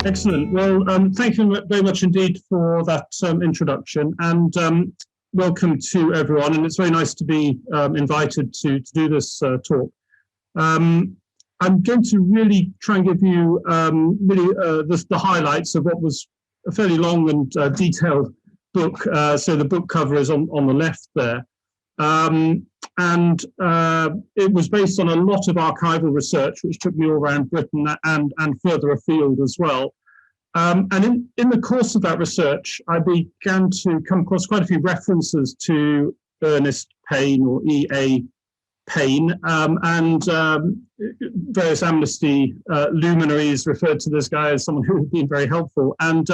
Excellent. Well, thank you very much indeed for that introduction, and welcome to everyone. And it's very nice to be invited to do this talk. I'm going to really try and give you the highlights of what was a fairly long and detailed book. So the book cover is on the left there. It was based on a lot of archival research, which took me all around Britain and further afield as well. And in the course of that research, I began to come across quite a few references to Ernest Payne or E.A. Payne, and various Amnesty luminaries referred to this guy as someone who had been very helpful. And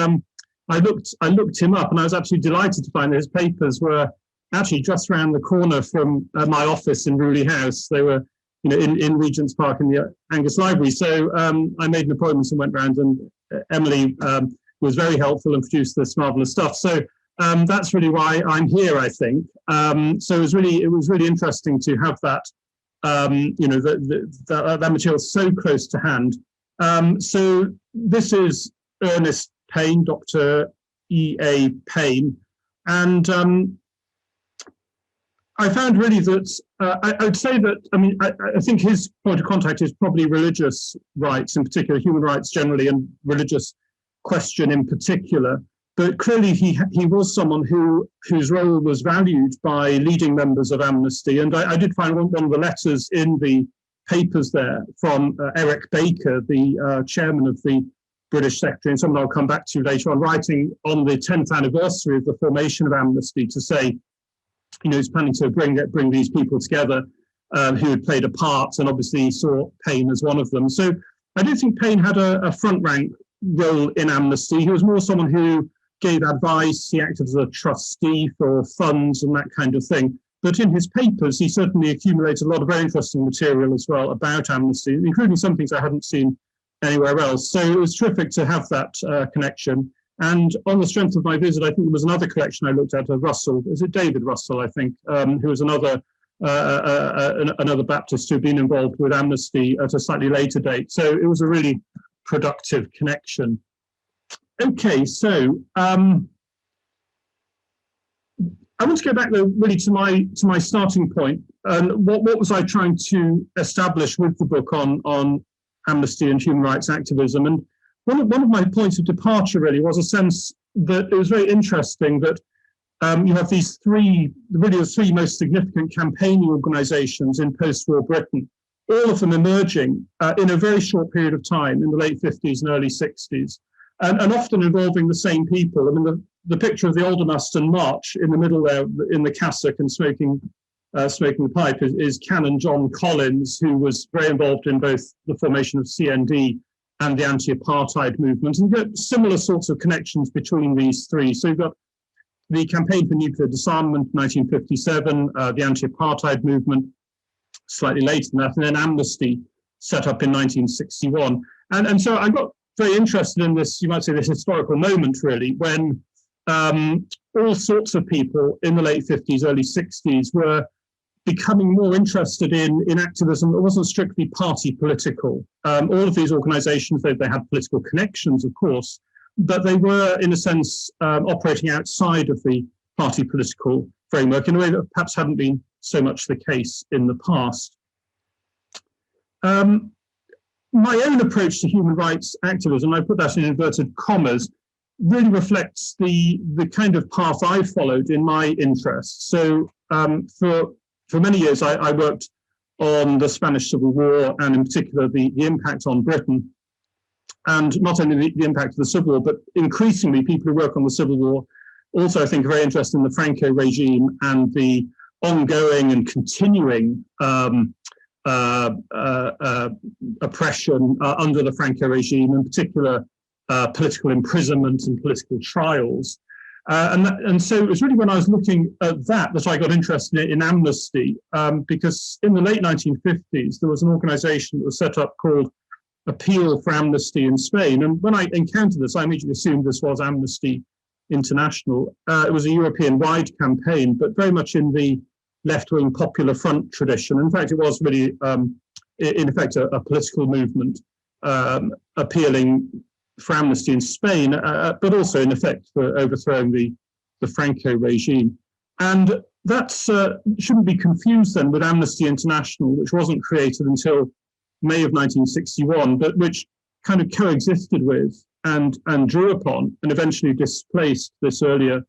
I looked him up, and I was absolutely delighted to find that his papers were actually just around the corner from my office in Rewley House. They were, in Regent's Park in the Angus Library. So I made an appointment and went round, and Emily was very helpful and produced this marvelous stuff. So that's really why I'm here, I think. So it was really interesting to have that, that material so close to hand. So this is Ernest Payne, Dr. E.A. Payne, and I found really that I would say that, I think his point of contact is probably religious rights, in particular, human rights generally, and religious question in particular. But clearly he was someone whose role was valued by leading members of Amnesty. And I did find one of the letters in the papers there from Eric Baker, the chairman of the British Secretary, and someone I'll come back to later on, writing on the 10th anniversary of the formation of Amnesty to say, he's planning to bring these people together who had played a part, and obviously saw Payne as one of them. So I don't think Payne had a front rank role in Amnesty. He was more someone who gave advice. He acted as a trustee for funds and that kind of thing. But in his papers, he certainly accumulated a lot of very interesting material as well about Amnesty, including some things I hadn't seen anywhere else. So it was terrific to have that connection. And on the strength of my visit, I think there was another collection I looked at of Russell. Is it David Russell, I think, who was another Baptist who had been involved with Amnesty at a slightly later date. So it was a really productive connection. Okay, so I want to go back though really to my starting point. And what was I trying to establish with the book on Amnesty and human rights activism? And one of my points of departure really was a sense that it was very interesting that you have these three most significant campaigning organisations in post-war Britain, all of them emerging in a very short period of time in the late 50s and early 60s, and often involving the same people. I mean, the picture of the Aldermaston March in the middle there in the cassock and smoking the pipe is Canon John Collins, who was very involved in both the formation of CND and the anti-apartheid movement, and you've got similar sorts of connections between these three. So you've got the Campaign for Nuclear Disarmament, 1957, the anti-apartheid movement slightly later than that, and then Amnesty set up in 1961. And so I got very interested in this, you might say, this historical moment, really, when all sorts of people in the late 50s, early 60s were becoming more interested in activism that wasn't strictly party political. All of these organisations, they had political connections, of course, but they were, in a sense, operating outside of the party political framework in a way that perhaps hadn't been so much the case in the past. My own approach to human rights activism, I put that in inverted commas, really reflects the kind of path I followed in my interests. So for many years, I worked on the Spanish Civil War, and in particular the impact on Britain, and not only the impact of the Civil War, but increasingly people who work on the Civil War also, I think, are very interested in the Franco regime and the ongoing and continuing oppression under the Franco regime, in particular political imprisonment and political trials. And so it was really when I was looking at that I got interested in Amnesty, because in the late 1950s, there was an organization that was set up called Appeal for Amnesty in Spain. And when I encountered this, I immediately assumed this was Amnesty International. It was a European-wide campaign, but very much in the left-wing Popular Front tradition. In fact, it was really, in effect, a political movement appealing for Amnesty in Spain, but also in effect for overthrowing the Franco regime. And that shouldn't be confused then with Amnesty International, which wasn't created until May of 1961, but which kind of coexisted with and drew upon and eventually displaced this earlier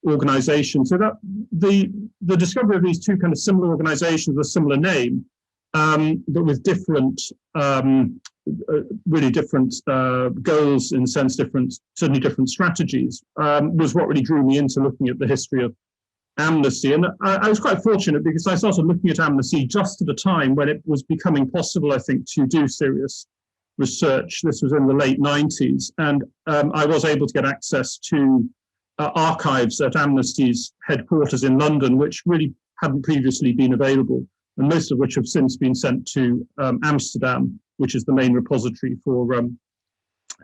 organization. So that the discovery of these two kind of similar organizations with a similar name, but with different, really different goals, in a sense, certainly different strategies, was what really drew me into looking at the history of Amnesty. And I was quite fortunate because I started looking at Amnesty just at a time when it was becoming possible, I think, to do serious research. This was in the late 90s, and I was able to get access to archives at Amnesty's headquarters in London, which really hadn't previously been available, and most of which have since been sent to Amsterdam, which is the main repository for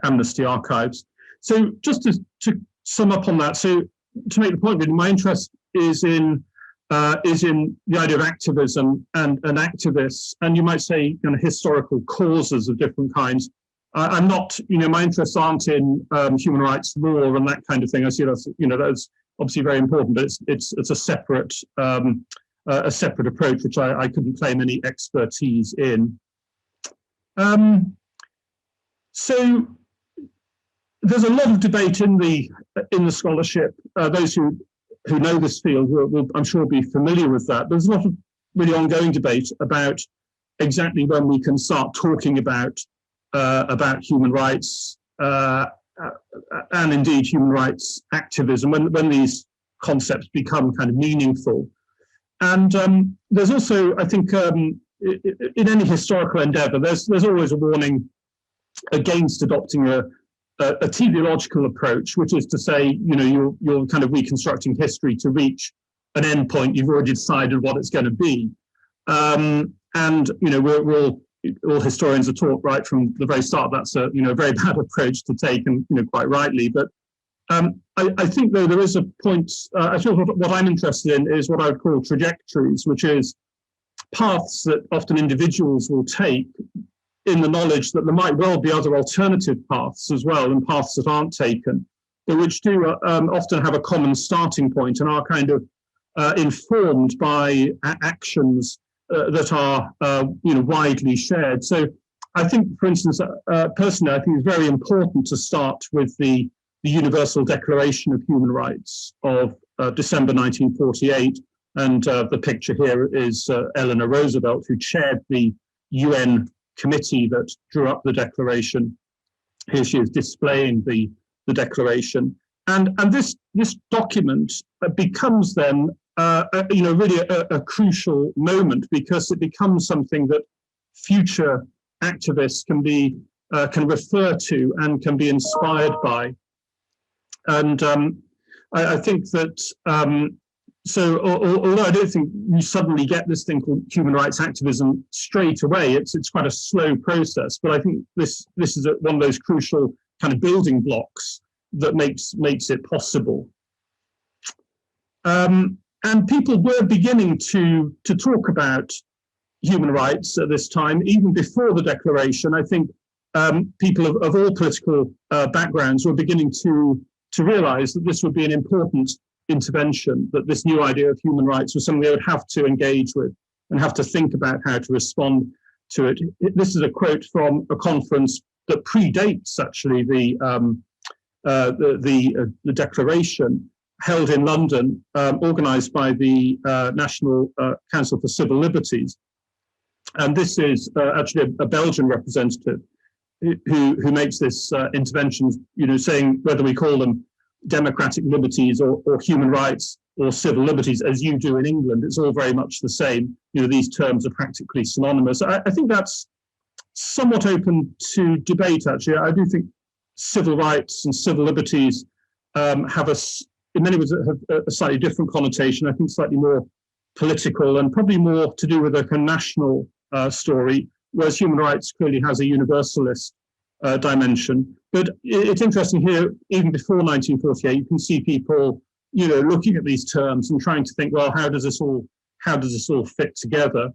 Amnesty archives. So just to sum up on that, so to make the point, really, my interest is in the idea of activism and activists, and you might say kind of historical causes of different kinds. I'm not, my interests aren't in human rights law and that kind of thing. I see that's, that's obviously very important, but it's a separate approach, which I couldn't claim any expertise in. So there's a lot of debate in the scholarship. Those who know this field will, I'm sure, be familiar with that. There's a lot of really ongoing debate about exactly when we can start talking about human rights and indeed human rights activism, when these concepts become kind of meaningful. And there's also, I think, in any historical endeavor, there's always a warning against adopting a teleological approach, which is to say, you're kind of reconstructing history to reach an endpoint. You've already decided what it's going to be, and all historians are taught right from the very start that's a very bad approach to take, and quite rightly. But I think, though, there is a point. I feel what I'm interested in is what I would call trajectories, which is paths that often individuals will take, in the knowledge that there might well be other alternative paths as well, and paths that aren't taken, but which do often have a common starting point and are kind of informed by actions that are widely shared. So I think, for instance, personally, I think it's very important to start with the Universal Declaration of Human Rights of December 1948, and the picture here is Eleanor Roosevelt, who chaired the UN committee that drew up the declaration. Here she is displaying the declaration, and this document becomes then really a crucial moment, because it becomes something that future activists can refer to and can be inspired by. And I think that so although I don't think you suddenly get this thing called human rights activism straight away, it's quite a slow process. But I think this is one of those crucial kind of building blocks that makes it possible. And people were beginning to talk about human rights at this time, even before the declaration. I think people of all political backgrounds were beginning to realize that this would be an important intervention, that this new idea of human rights was something they would have to engage with and have to think about how to respond to it. This is a quote from a conference that predates actually the declaration, held in London, organised by the National Council for Civil Liberties. And this is actually a Belgian representative who makes this intervention, saying whether we call them democratic liberties or human rights or civil liberties, as you do in England, it's all very much the same. These terms are practically synonymous. I think that's somewhat open to debate, actually. I do think civil rights and civil liberties have in many ways, have a slightly different connotation. I think slightly more political and probably more to do with a national story, whereas human rights clearly has a universalist dimension. But it's interesting here, even before 1948, you can see people, looking at these terms and trying to think, well, how does this all fit together?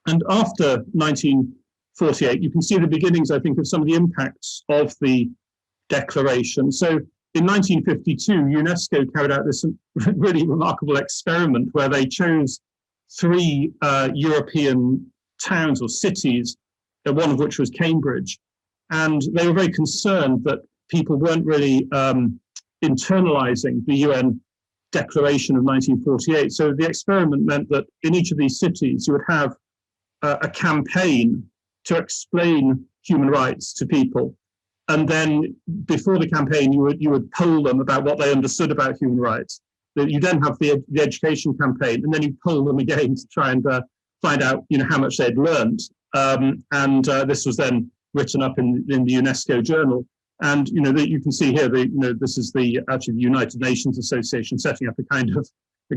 And after 1948, you can see the beginnings, I think, of some of the impacts of the declaration. So in 1952, UNESCO carried out this really remarkable experiment where they chose 3 European towns or cities, one of which was Cambridge. And they were very concerned that people weren't really internalizing the UN Declaration of 1948. So the experiment meant that in each of these cities, you would have a campaign to explain human rights to people. And then before the campaign, you would poll them about what they understood about human rights. You then have the education campaign, and then you poll them again to try and find out, how much they'd learned. This was then written up in the UNESCO journal. And that you can see here, this is the United Nations Association setting up a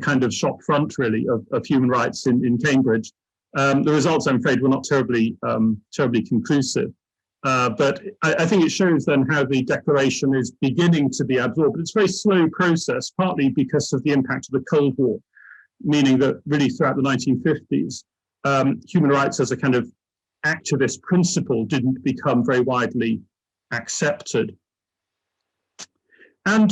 kind of shop front really of human rights in Cambridge. The results, I'm afraid, were not terribly conclusive. But I think it shows then how the declaration is beginning to be absorbed. But it's a very slow process, partly because of the impact of the Cold War, meaning that really throughout the 1950s, human rights as a kind of activist principle didn't become very widely accepted. And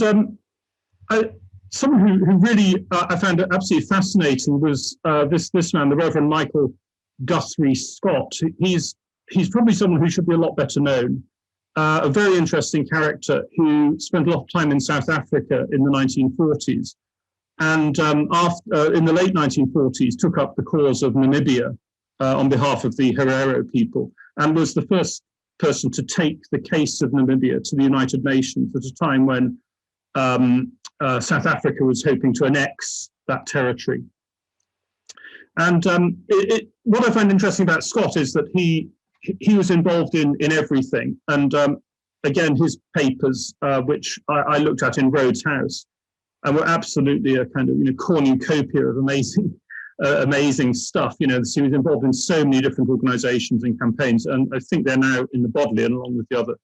someone who really I found absolutely fascinating was this man, the Reverend Michael Guthrie Scott. He's probably someone who should be a lot better known. A very interesting character who spent a lot of time in South Africa in the 1940s, and in the late 1940s took up the cause of Namibia on behalf of the Herero people, and was the first person to take the case of Namibia to the United Nations at a time when South Africa was hoping to annex that territory. And what I find interesting about Scott is that he was involved in everything. And again, his papers, which I looked at in Rhodes House, were absolutely a kind of cornucopia of amazing stuff. So he was involved in so many different organizations and campaigns, and I think they're now in the Bodleian along with the other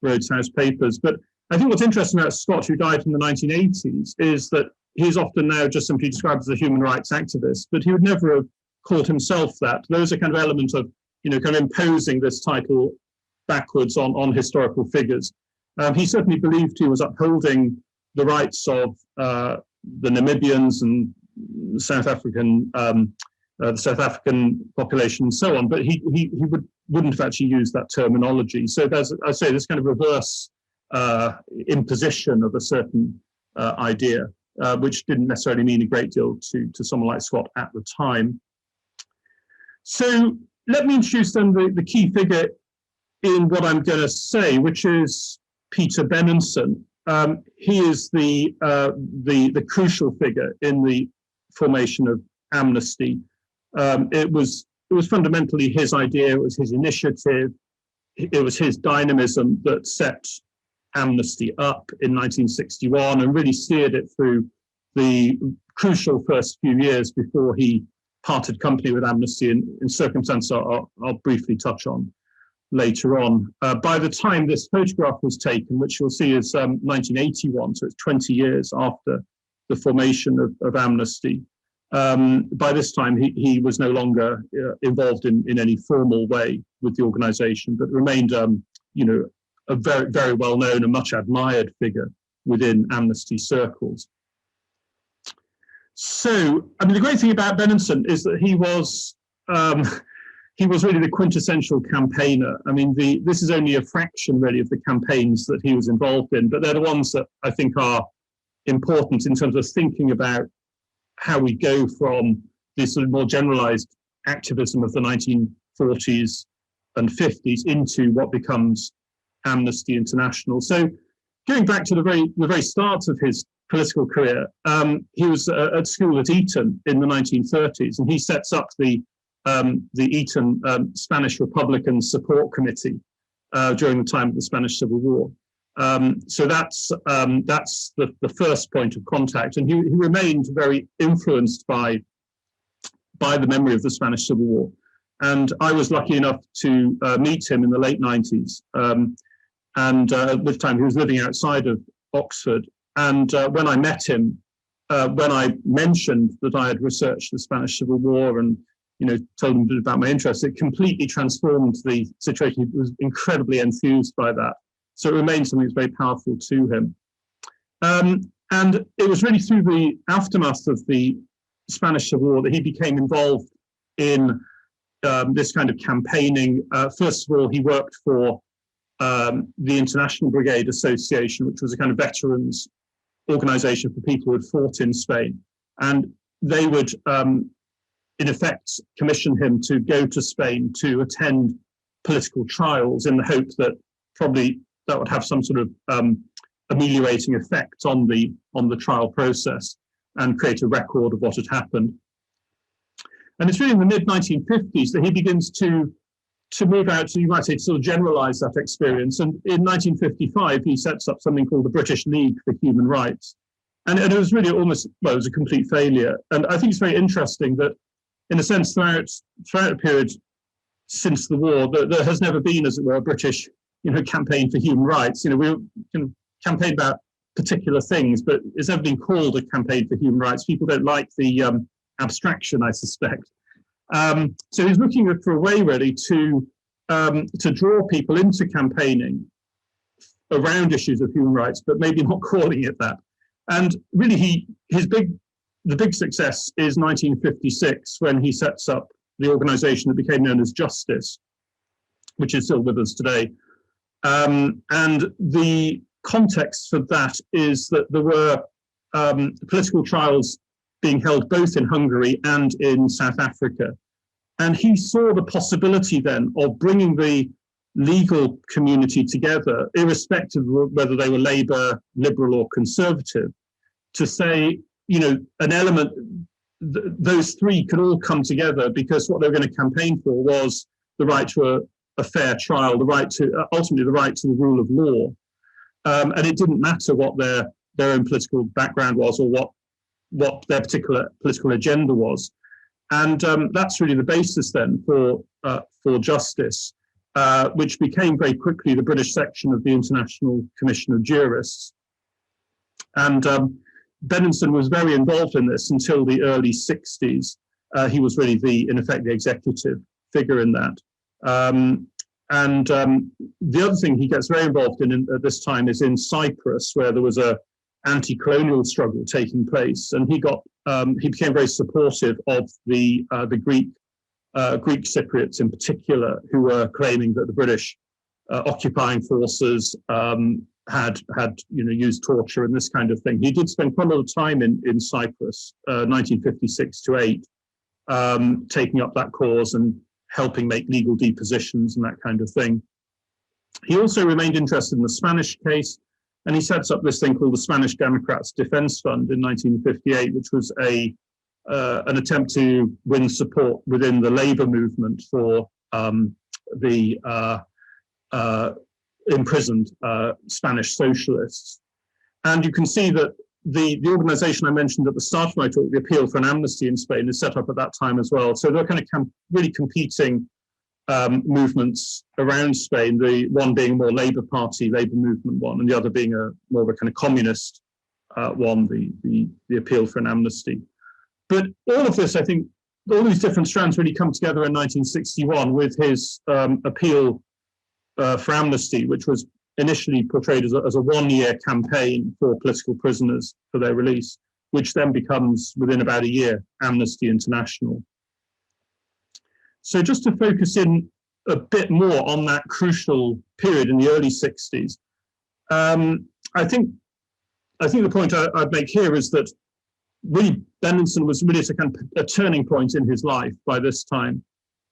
Rhodes House papers. But I think what's interesting about Scott, who died in the 1980s, is that he's often now just simply described as a human rights activist, but he would never have called himself that. There was a kind of element of, kind of imposing this title backwards on historical figures. He certainly believed he was upholding the rights of the Namibians and the South African population and so on, but he wouldn't have actually used that terminology. So there's, I say, this kind of reverse imposition of a certain idea, which didn't necessarily mean a great deal to someone like Scott at the time. So let me introduce then the key figure in what I'm going to say, which is Peter Benenson. He is the crucial figure in the formation of Amnesty. It was fundamentally his idea, it was his initiative, it was his dynamism that set Amnesty up in 1961 and really steered it through the crucial first few years before he parted company with Amnesty in circumstances I'll briefly touch on later on. By the time this photograph was taken, which you'll see is 1981, so it's 20 years after the formation of Amnesty, by this time he was no longer involved in any formal way with the organization, but remained a very, very well-known and much admired figure within Amnesty circles. So, the great thing about Benenson is that he was really the quintessential campaigner. This is only a fraction really of the campaigns that he was involved in, but they're the ones that I think are important in terms of thinking about how we go from this sort of more generalized activism of the 1940s and 50s into what becomes Amnesty International. So going back to the very start of his political career, he was at school at Eton in the 1930s, and he sets up the Eton Spanish Republican Support Committee during the time of the Spanish Civil War. So that's the first point of contact, and he remained very influenced by the memory of the Spanish Civil War. And I was lucky enough to meet him in the late 90s, and at the time he was living outside of Oxford. And when I met him, when I mentioned that I had researched the Spanish Civil War and told him a bit about my interests, it completely transformed the situation. He was incredibly enthused by that. So it remains something that's very powerful to him. And it was really through the aftermath of the Spanish Civil War that he became involved in this kind of campaigning. First of all, he worked for the International Brigade Association, which was a kind of veterans organization for people who had fought in Spain. And they would, in effect, commission him to go to Spain to attend political trials in the hope that probably that would have some sort of ameliorating effect on the trial process and create a record of what had happened. And it's really in the mid-1950s that he begins to move out, so you might say, to sort of generalize that experience. And in 1955, he sets up something called the British League for Human Rights. And it was really almost, well, it was a complete failure. And I think it's very interesting that, in a sense, throughout the period since the war, there has never been, as it were, a British, campaign for human rights. We can campaign about particular things, but it's never been called a campaign for human rights. People don't like the abstraction, I suspect. So he's looking for a way, really, to draw people into campaigning around issues of human rights, but maybe not calling it that. And really, the big success is 1956, when he sets up the organisation that became known as Justice, which is still with us today. And the context for that is that there were political trials being held both in Hungary and in South Africa. And he saw the possibility then of bringing the legal community together, irrespective of whether they were Labour, Liberal or Conservative, to say, an element, those three could all come together, because what they were going to campaign for was the right to a fair trial, ultimately the right to the rule of law. And it didn't matter what their own political background was, or what their particular political agenda was. And that's really the basis then for Justice, which became very quickly the British section of the International Commission of Jurists. And Benenson was very involved in this until the early 60s. He was really in effect, the executive figure in that. The other thing he gets very involved in at this time is in Cyprus, where there was a anti-colonial struggle taking place, and he became very supportive of the Greek Cypriots in particular, who were claiming that the British occupying forces had used torture and this kind of thing. He did spend quite a lot of time in Cyprus, 1956 to 8, taking up that cause and helping make legal depositions and that kind of thing. He also remained interested in the Spanish case, and he sets up this thing called the Spanish Democrats Defense Fund in 1958, which was an attempt to win support within the Labour movement for the imprisoned Spanish socialists. And you can see that the organization I mentioned at the start of my talk, the Appeal for an Amnesty in Spain, is set up at that time as well. So they're kind of really competing movements around Spain, the one being a more Labour movement one, and the other being more of a kind of communist one, the Appeal for an Amnesty. But all of this, I think, all these different strands really come together in 1961 with his Appeal for Amnesty, which was initially portrayed as a one-year campaign for political prisoners for their release, which then becomes, within about a year, Amnesty International. So just to focus in a bit more on that crucial period in the early 60s, I think the point I'd make here is that really Benenson was really a turning point in his life by this time.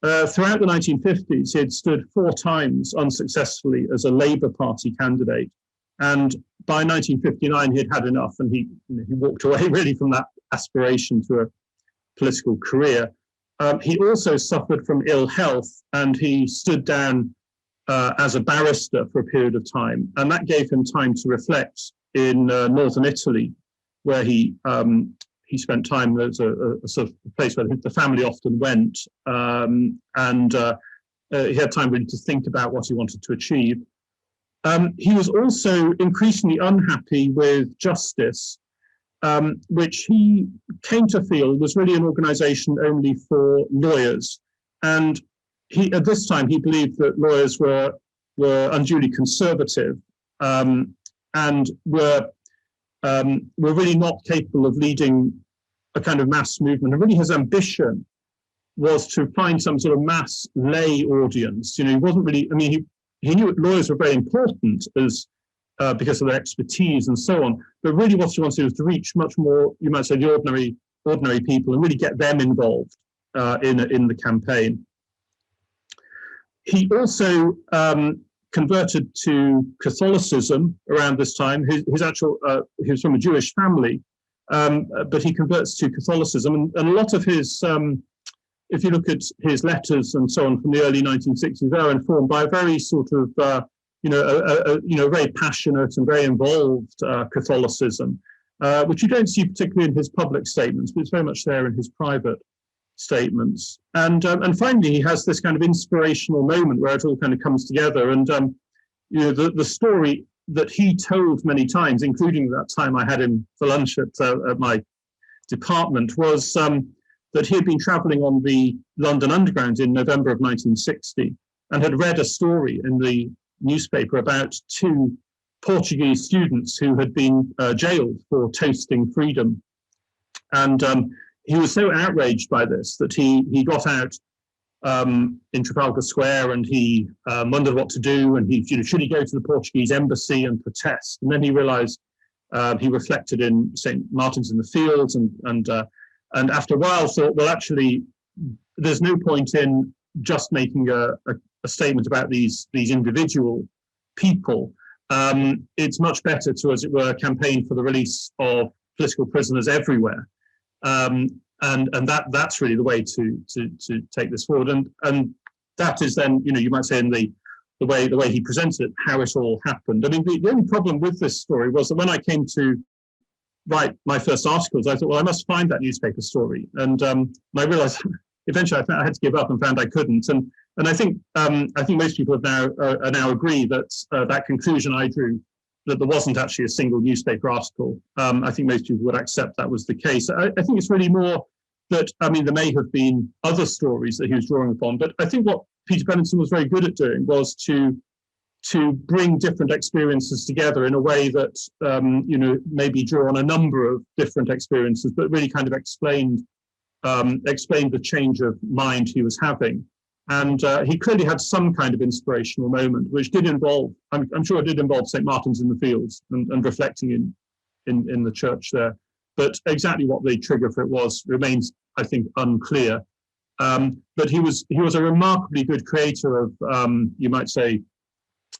Throughout the 1950s, he had stood 4 times unsuccessfully as a Labour Party candidate. And by 1959, he had had enough, and he walked away really from that aspiration to a political career. He also suffered from ill health, and he stood down as a barrister for a period of time. And that gave him time to reflect in northern Italy, where he spent time. There's a sort of place where the family often went, and he had time really to think about what he wanted to achieve. He was also increasingly unhappy with Justice, which he came to feel was really an organisation only for lawyers. And at this time, he believed that lawyers were unduly conservative, and were really not capable of leading a kind of mass movement. And really his ambition was to find some sort of mass lay audience. He wasn't really, he knew lawyers were very important as because of their expertise and so on, but really what he wanted to do was to reach much more, you might say, the ordinary people and really get them involved in the campaign. He also converted to Catholicism around this time. He was from a Jewish family, but he converts to Catholicism, and a lot of his, if you look at his letters and so on from the early 1960s, they're informed by a very sort of, very passionate and very involved Catholicism, which you don't see particularly in his public statements, but it's very much there in his private statements. And finally, he has this kind of inspirational moment where it all kind of comes together. And the story that he told many times, including that time I had him for lunch at my department, was that he had been travelling on the London Underground in November of 1960 and had read a story in the newspaper about two Portuguese students who had been jailed for toasting freedom. And he was so outraged by this that he got out in Trafalgar Square, and he wondered what to do, and should he go to the Portuguese embassy and protest? And then he realized, he reflected in St. Martin's in the Fields, and after a while thought, well, actually, there's no point in just making a statement about these individual people. It's much better to, as it were, campaign for the release of political prisoners everywhere. And that's really the way to take this forward. And that is then, you might say, in the way he presented it, how it all happened. I mean, the only problem with this story was that when I came to write my first articles, I thought, well, I must find that newspaper story. And I realized eventually I had to give up and found I couldn't. And I think most people have now agree that that conclusion I drew, that there wasn't actually a single newspaper article. I think most people would accept that was the case. I think it's really more that, there may have been other stories that he was drawing upon, but I think what Peter Benenson was very good at doing was to bring different experiences together in a way that, maybe drew on a number of different experiences, but really kind of explained the change of mind he was having. And he clearly had some kind of inspirational moment, which did involve, I'm sure it did involve St. Martin's in the Fields and reflecting in the church there. But exactly what the trigger for it was remains, I think, unclear. But he was a remarkably good creator of, you might say,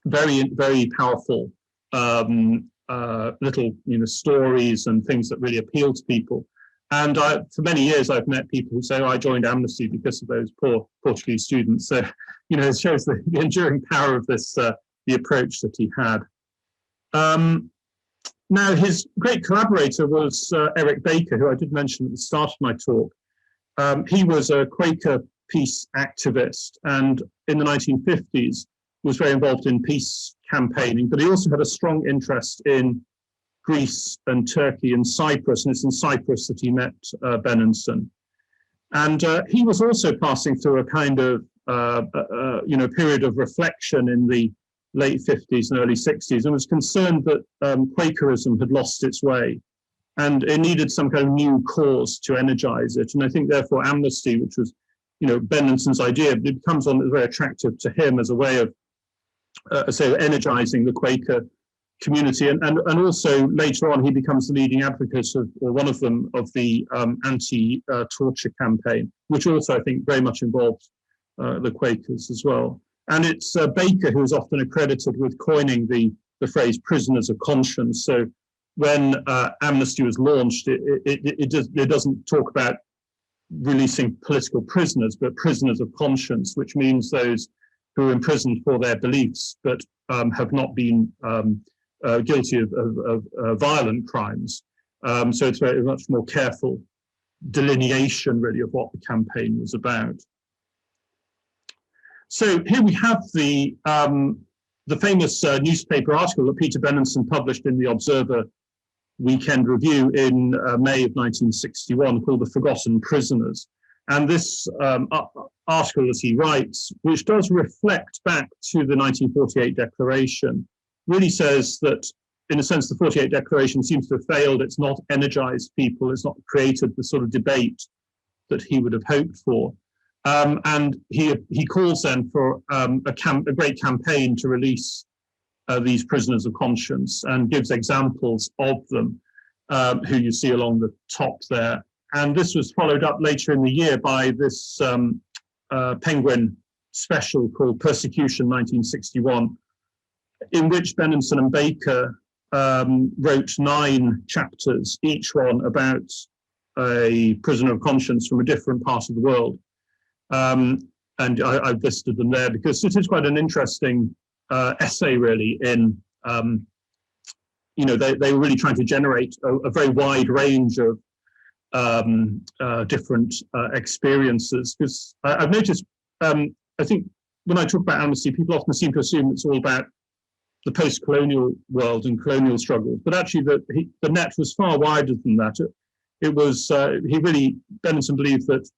very, very powerful little, stories and things that really appeal to people. And for many years, I've met people who say, I joined Amnesty because of those poor Portuguese students. So, it shows the enduring power of this, the approach that he had. Now, his great collaborator was Eric Baker, who I did mention at the start of my talk. He was a Quaker peace activist, and in the 1950s was very involved in peace campaigning, but he also had a strong interest in Greece and Turkey and Cyprus, and it's in Cyprus that he met Benenson. And he was also passing through a kind of, period of reflection in the late 50s and early 60s, and was concerned that Quakerism had lost its way, and it needed some kind of new cause to energize it. And I think, therefore, Amnesty, which was, Benenson's idea, it becomes one that's very attractive to him as a way of, energizing the Quaker community, and also later on he becomes the leading advocate of, or one of them, of the anti-torture campaign, which also I think very much involved the Quakers as well. And it's Baker who is often accredited with coining the phrase prisoners of conscience. So when Amnesty was launched, it doesn't talk about releasing political prisoners, but prisoners of conscience, which means those who are imprisoned for their beliefs but have not been guilty of violent crimes. So it's very much more careful delineation, really, of what the campaign was about. So here we have the famous newspaper article that Peter Benenson published in the Observer Weekend Review in May of 1961, called The Forgotten Prisoners. And this article, as he writes, which does reflect back to the 1948 declaration, really says that, in a sense, the 48 Declaration seems to have failed. It's not energized people. It's not created the sort of debate that he would have hoped for. And he calls then for a great campaign to release these prisoners of conscience, and gives examples of them, who you see along the top there. And this was followed up later in the year by this Penguin special called Persecution 1961, in which Benenson and Baker wrote 9 chapters, each one about a prisoner of conscience from a different part of the world. And I've listed them there because it is quite an interesting essay, really, in, they were really trying to generate a very wide range of different experiences. Because I've noticed, I think when I talk about Amnesty, people often seem to assume it's all about the post-colonial world and colonial struggles, but actually the net was far wider than that. It was, Benenson believed that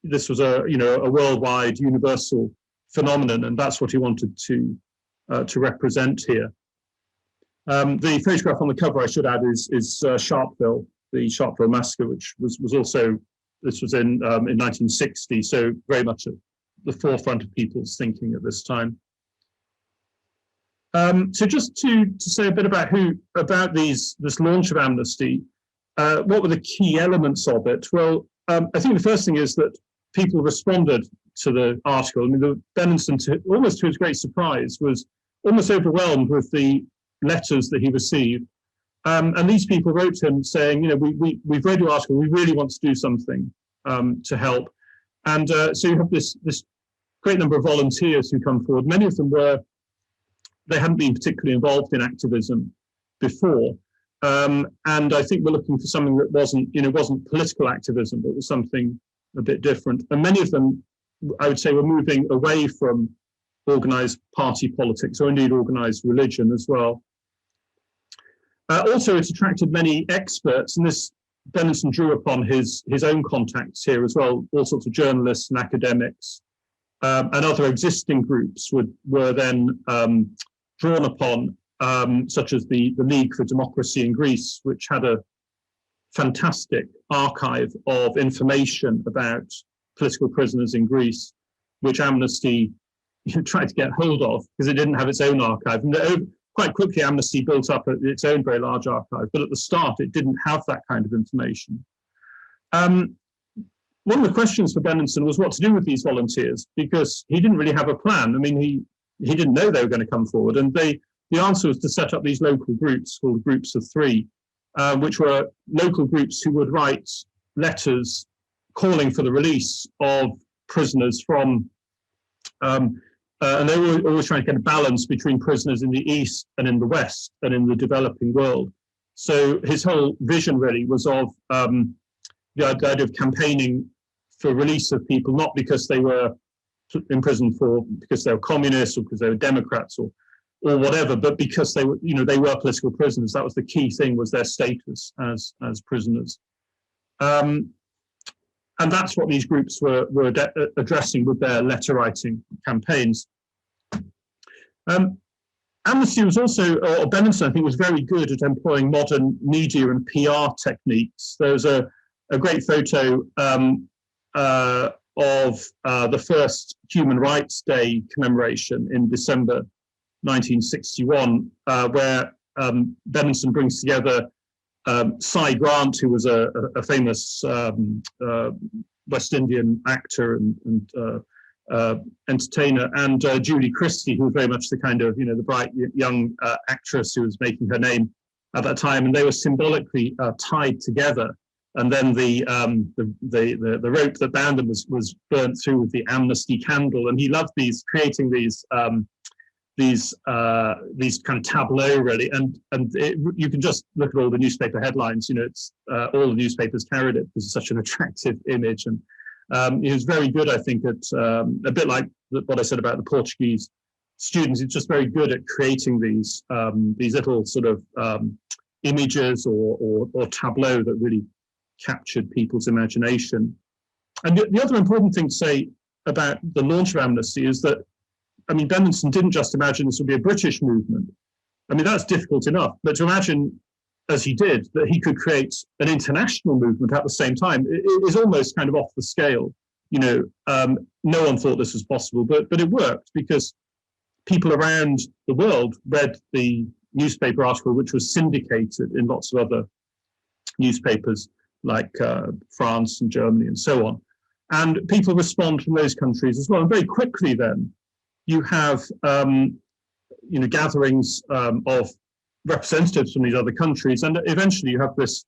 this was a worldwide, universal phenomenon, and that's what he wanted to represent here. The photograph on the cover, I should add, is Sharpeville, the Sharpeville massacre, which was also, this was in 1960, so very much at the forefront of people's thinking at this time. So just to say a bit about this launch of Amnesty, what were the key elements of it? Well, I think the first thing is that people responded to the article. I mean, Benenson, almost to his great surprise, was almost overwhelmed with the letters that he received. And these people wrote to him saying, we've read your article, we really want to do something to help. And so you have this great number of volunteers who come forward. Many of them they hadn't been particularly involved in activism before. And I think we're looking for something that wasn't political activism, but was something a bit different. And many of them, I would say, were moving away from organized party politics, or indeed organized religion as well. Also, it attracted many experts, and this Benenson drew upon his own contacts here as well. All sorts of journalists and academics and other existing groups were then drawn upon, such as the League for Democracy in Greece, which had a fantastic archive of information about political prisoners in Greece, which Amnesty tried to get hold of because it didn't have its own archive. And quite quickly, Amnesty built up its own very large archive, but at the start, it didn't have that kind of information. One of the questions for Benenson was what to do with these volunteers, because he didn't really have a plan. I mean, he didn't know they were going to come forward, and the answer was to set up these local groups called Groups of Three, which were local groups who would write letters calling for the release of prisoners from, and they were always trying to get a balance between prisoners in the East and in the West and in the developing world. So his whole vision really was of the idea of campaigning for release of people, not because they were in prison because they were communists or because they were Democrats or whatever, but because they were, they were political prisoners. That was the key thing, was their status as prisoners. And that's what these groups were addressing with their letter writing campaigns. Amnesty was also, or Benenson, I think, was very good at employing modern media and PR techniques. There's a great photo of the first Human Rights Day commemoration in December 1961, where Benenson brings together Cy Grant, who was a famous West Indian actor and entertainer, and Julie Christie, who was very much the kind of, the bright young actress who was making her name at that time, and they were symbolically tied together. And then the rope that bound them was burnt through with the Amnesty candle, and he loved creating these kind of tableau, really, and you can just look at all the newspaper headlines. It's all the newspapers carried it because it's such an attractive image, and he was very good, I think, at a bit like what I said about the Portuguese students. He's just very good at creating these little sort of images or tableau that really captured people's imagination. And the other important thing to say about the launch of Amnesty is that, Benenson didn't just imagine this would be a British movement. I mean, that's difficult enough, but to imagine, as he did, that he could create an international movement at the same time, it is almost kind of off the scale. No one thought this was possible, but it worked because people around the world read the newspaper article, which was syndicated in lots of other newspapers like France and Germany and so on. And people respond from those countries as well. And very quickly then, you have gatherings of representatives from these other countries, and eventually you have this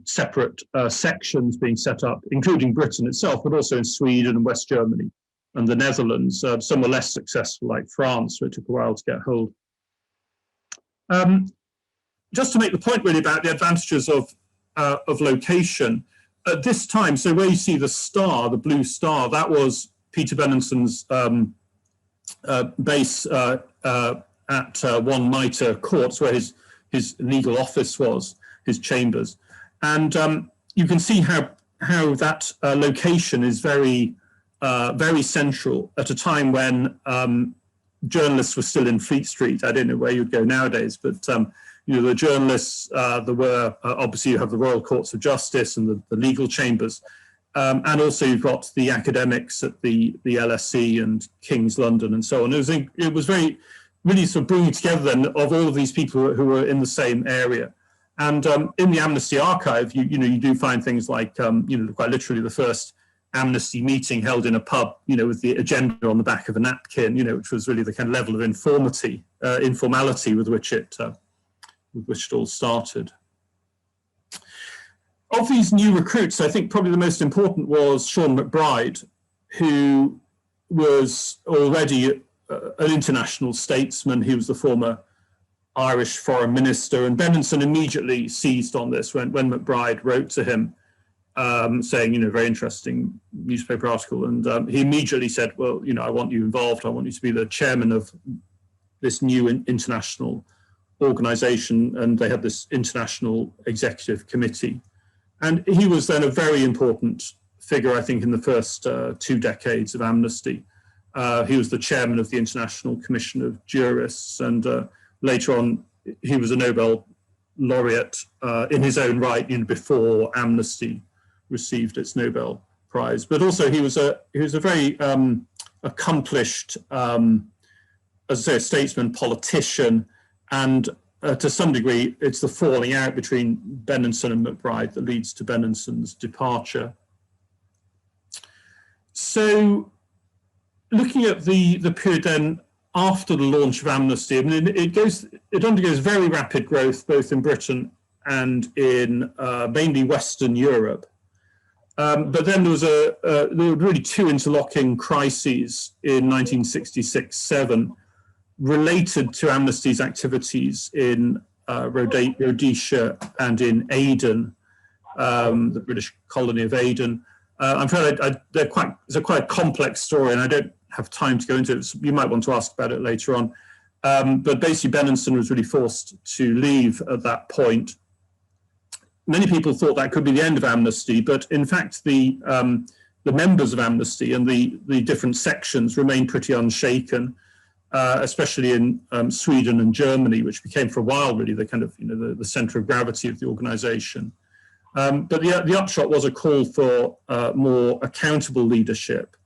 separate sections being set up, including Britain itself, but also in Sweden and West Germany and the Netherlands. Some were less successful, like France, where it took a while to get hold. Just to make the point really about the advantages of location, at this time, so where you see the star, the blue star, that was Peter Benenson's base at 1 Mitre Courts, where his legal office was, his chambers. And you can see how that location is very central at a time when journalists were still in Fleet Street. I don't know where you'd go nowadays, but the journalists, there were, obviously you have the Royal Courts of Justice and the legal chambers. And also you've got the academics at the LSE and King's London and so on. It was really sort of bringing together then of all of these people who were in the same area. And in the Amnesty archive, you do find things like, quite literally the first Amnesty meeting held in a pub, with the agenda on the back of a napkin, which was really the kind of level of informality with which it all started. Of these new recruits, I think probably the most important was Sean McBride, who was already an international statesman. He was the former Irish foreign minister, and Benenson immediately seized on this when McBride wrote to him saying, very interesting newspaper article. And he immediately said, well, I want you involved. I want you to be the chairman of this new international organization. And they had this international executive committee. And he was then a very important figure, I think, in the first 2 decades of Amnesty. He was the chairman of the International Commission of Jurists, and later on, he was a Nobel laureate in his own right, before Amnesty received its Nobel Prize. But also, he was a very accomplished, as I say, a statesman, politician, and to some degree, it's the falling out between Benenson and McBride that leads to Benenson's departure. So, looking at the period then after the launch of Amnesty, I mean, it undergoes very rapid growth both in Britain and in mainly Western Europe. But then there were really 2 interlocking crises in 1966-7 related to Amnesty's activities in Rhodesia and in Aden, the British colony of Aden. I'm afraid it's a quite complex story, and I don't have time to go into it. So you might want to ask about it later on. But basically, Benenson was really forced to leave at that point. Many people thought that could be the end of Amnesty, but in fact, the members of Amnesty and the different sections remained pretty unshaken, especially in Sweden and Germany, which became for a while really the kind of the center of gravity of the organization. But the upshot was a call for more accountable leadership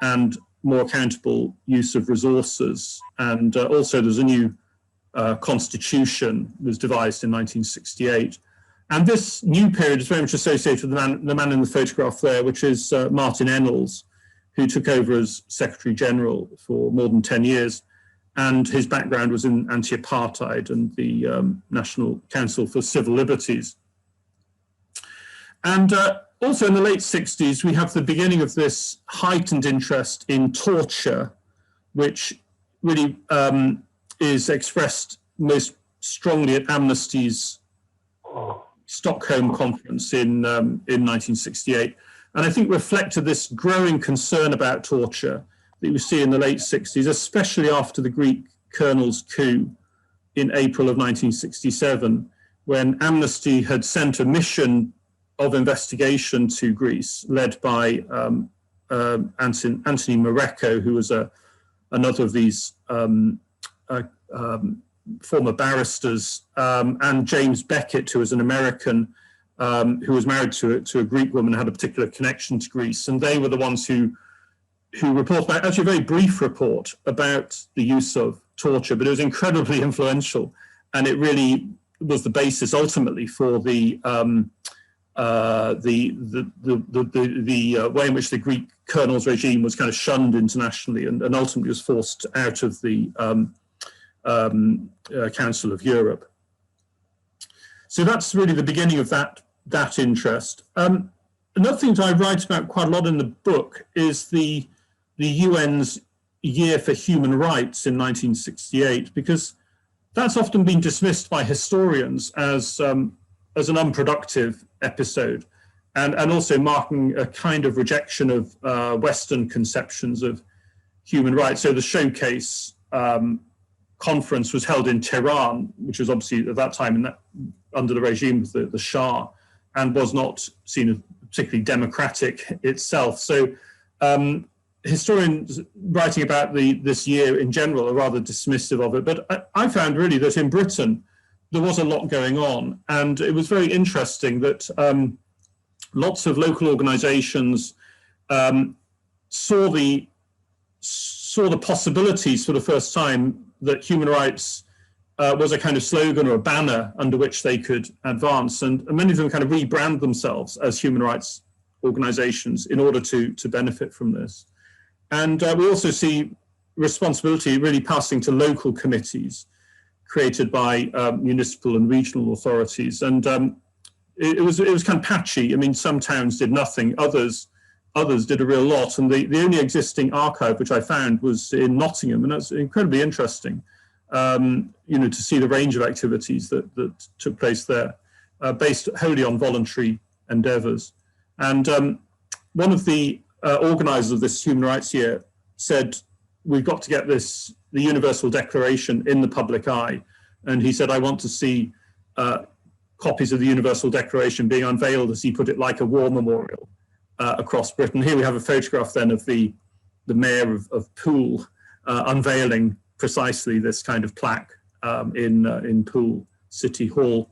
and more accountable use of resources. And also there's a new constitution was devised in 1968. And this new period is very much associated with the man in the photograph there, which is Martin Ennals, who took over as Secretary General for more than 10 years. And his background was in anti-apartheid and the National Council for Civil Liberties. And also in the late 60s, we have the beginning of this heightened interest in torture, which really is expressed most strongly at Amnesty's Stockholm conference in 1968. And I think reflected this growing concern about torture that you see in the late 60s, especially after the Greek colonel's coup in April of 1967, when Amnesty had sent a mission of investigation to Greece, led by Anthony Mareko, who was another of these former barristers, and James Beckett, who was an American who was married to a Greek woman, had a particular connection to Greece, and they were the ones who reported about, actually a very brief report about the use of torture, but it was incredibly influential, and it really was the basis ultimately for the way in which the Greek colonel's regime was kind of shunned internationally, and ultimately was forced out of the Council of Europe. So that's really the beginning of that interest. Another thing that I write about quite a lot in the book is the UN's Year for Human Rights in 1968, because that's often been dismissed by historians as an unproductive episode, and also marking a kind of rejection of Western conceptions of human rights. So the Showcase conference was held in Tehran, which was obviously at that time under the regime of the Shah, and was not seen as particularly democratic itself. So historians writing about this year in general are rather dismissive of it. But I found really that in Britain, there was a lot going on. And it was very interesting that lots of local organizations saw the possibilities for the first time that human rights was a kind of slogan or a banner under which they could advance. And many of them kind of rebrand themselves as human rights organizations in order to benefit from this. And we also see responsibility really passing to local committees created by municipal and regional authorities. And it was kind of patchy. I mean, some towns did nothing, others did a real lot. And the only existing archive which I found was in Nottingham, and that's incredibly interesting, to see the range of activities that took place there, based wholly on voluntary endeavors. And one of the organizers of this Human Rights Year said, we've got to get the Universal Declaration in the public eye. And he said, I want to see copies of the Universal Declaration being unveiled, as he put it, like a war memorial across Britain. Here we have a photograph then of the mayor of Poole unveiling precisely this kind of plaque in Poole City Hall.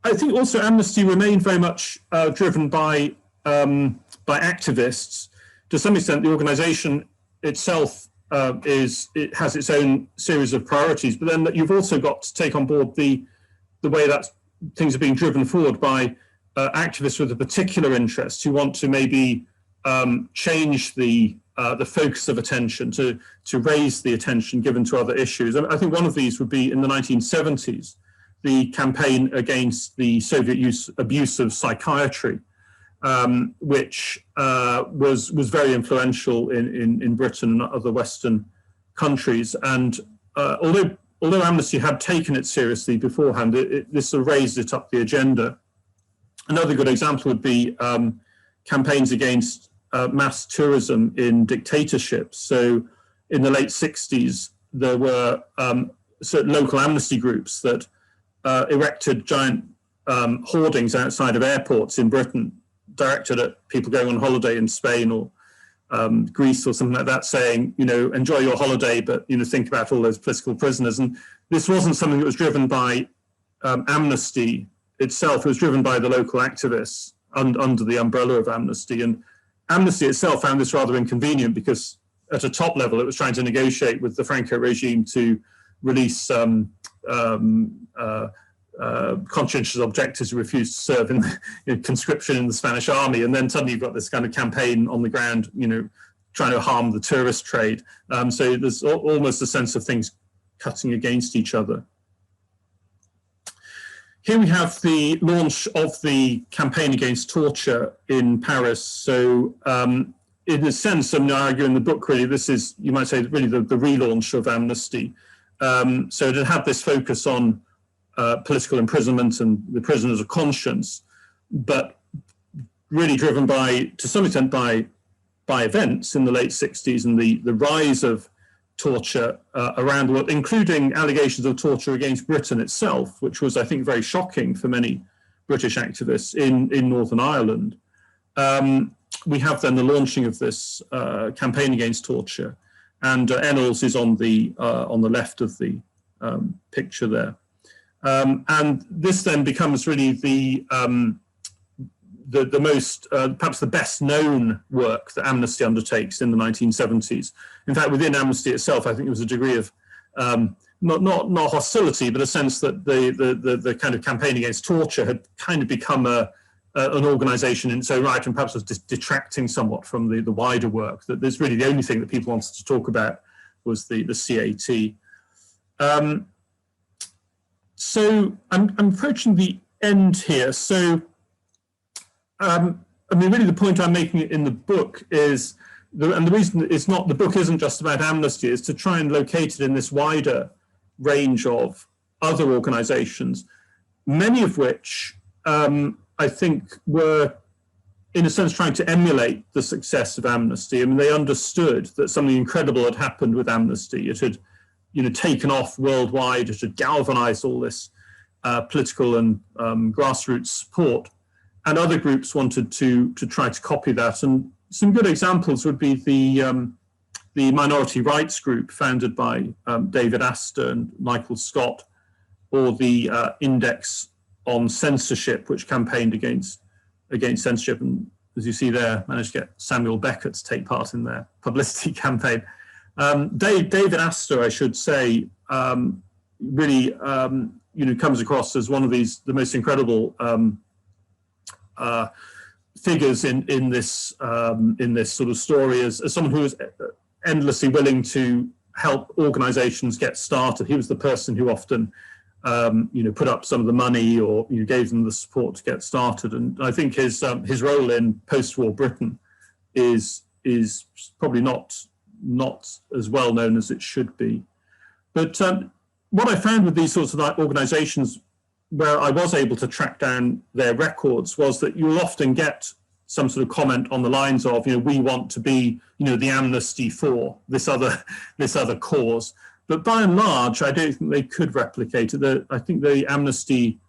I think also Amnesty remained very much driven by activists. To some extent, the organization itself has its own series of priorities, but then you've also got to take on board the way that things are being driven forward by activists with a particular interest who want to maybe change the focus of attention, to raise the attention given to other issues. And I think one of these would be in the 1970s, the campaign against the Soviet abuse of psychiatry, which was very influential in Britain and other Western countries. And although Amnesty had taken it seriously beforehand, this sort of raised it up the agenda. Another good example would be campaigns against mass tourism in dictatorships. So in the late 60s, there were certain local amnesty groups that erected giant hoardings outside of airports in Britain, directed at people going on holiday in Spain or Greece or something like that, saying, enjoy your holiday, but think about all those political prisoners. And this wasn't something that was driven by Amnesty itself. It was driven by the local activists under the umbrella of Amnesty. And Amnesty itself found this rather inconvenient because at a top level, it was trying to negotiate with the Franco regime to release conscientious objectors who refused to serve in conscription in the Spanish army. And then suddenly you've got this kind of campaign on the ground, trying to harm the tourist trade. So there's almost a sense of things cutting against each other. Here we have the launch of the campaign against torture in Paris. So in a sense, I argue in the book, really, this is, you might say, really the relaunch of Amnesty. So it had this focus on political imprisonment and the prisoners of conscience, but really driven to some extent by events in the late 60s and the rise of torture around the world, including allegations of torture against Britain itself, which was, I think, very shocking for many British activists in Northern Ireland. We have then the launching of this campaign against torture. and Ennals is on the left of the picture there. And this then becomes really the most, perhaps the best known work that Amnesty undertakes in the 1970s. In fact, within Amnesty itself, I think there was a degree of not hostility, but a sense that the kind of campaign against torture had kind of become an organisation in its own right, and perhaps was detracting somewhat from the wider work. That there's really the only thing that people wanted to talk about was the CAT. So I'm approaching the end here. So, I mean, really the point I'm making in the book is, and the reason it's not, the book isn't just about Amnesty, is to try and locate it in this wider range of other organisations, many of which I think were, in a sense, trying to emulate the success of Amnesty. I mean, they understood that something incredible had happened with Amnesty. It had, taken off worldwide. It had galvanized all this political and grassroots support, and other groups wanted to try to copy that. And some good examples would be the minority rights group founded by David Astor and Michael Scott, or the Index on Censorship, which campaigned against censorship, and as you see there, managed to get Samuel Beckett to take part in their publicity campaign. David Astor, I should say, really comes across as one of the most incredible figures in this sort of story, as someone who was endlessly willing to help organizations get started. He was the person who often put up some of the money, or gave them the support to get started. And I think his role in post-war Britain is probably not as well known as it should be. But what I found with these sorts of organizations, where I was able to track down their records, was that you'll often get some sort of comment on the lines of, we want to be, the Amnesty for this other cause. But by and large, I don't think they could replicate it. I think the Amnesty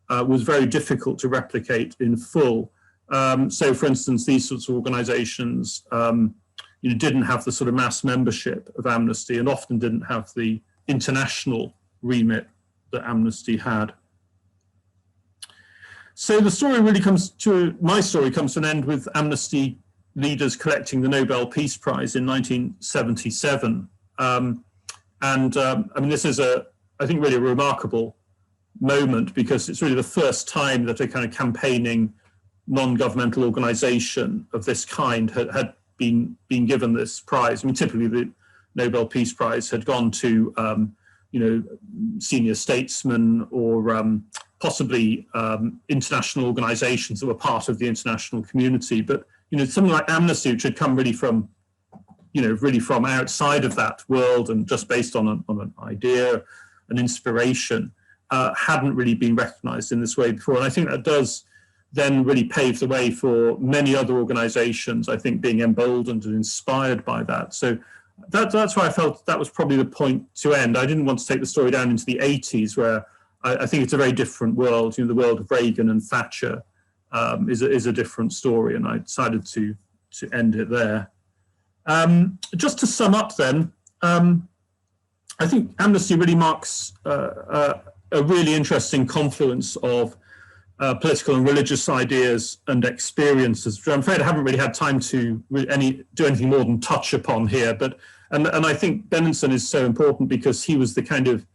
was very difficult to replicate in full. So, for instance, these sorts of organizations didn't have the sort of mass membership of Amnesty, and often didn't have the international remit that Amnesty had. So the story really my story comes to an end with Amnesty leaders collecting the Nobel Peace Prize in 1977. I mean, this is I think really a remarkable moment, because it's really the first time that a kind of campaigning non-governmental organization of this kind had been given this prize. I mean, typically the Nobel Peace Prize had gone to, senior statesmen, or possibly international organizations that were part of the international community. But, something like Amnesty, which had come really from outside of that world, and just based on an idea, an inspiration, hadn't really been recognized in this way before. And I think that does then really pave the way for many other organizations, I think, being emboldened and inspired by that. So that's why I felt that was probably the point to end. I didn't want to take the story down into the 80s, where I think it's a very different world. The world of Reagan and Thatcher is a different story, and I decided to end it there. Just to sum up then, I think Amnesty really marks a really interesting confluence of political and religious ideas and experiences, which I'm afraid I haven't really had time to do anything more than touch upon here. And I think Benenson is so important, because he was the kind of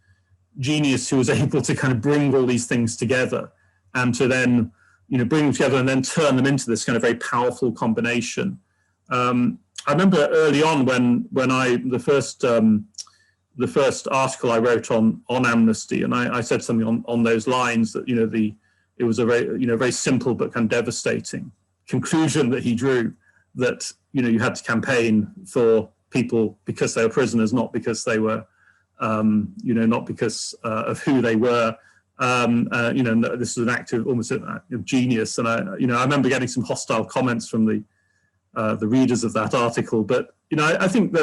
genius who was able to kind of bring all these things together, and to then bring them together and then turn them into this kind of very powerful combination. I remember early on when the first article I wrote on Amnesty, and I said something on those lines, that it was a very simple but kind of devastating conclusion that he drew, that you had to campaign for people because they were prisoners, not because they were not because of who they were. This was an act of almost an act of genius, and I remember getting some hostile comments from the readers of that article. But I think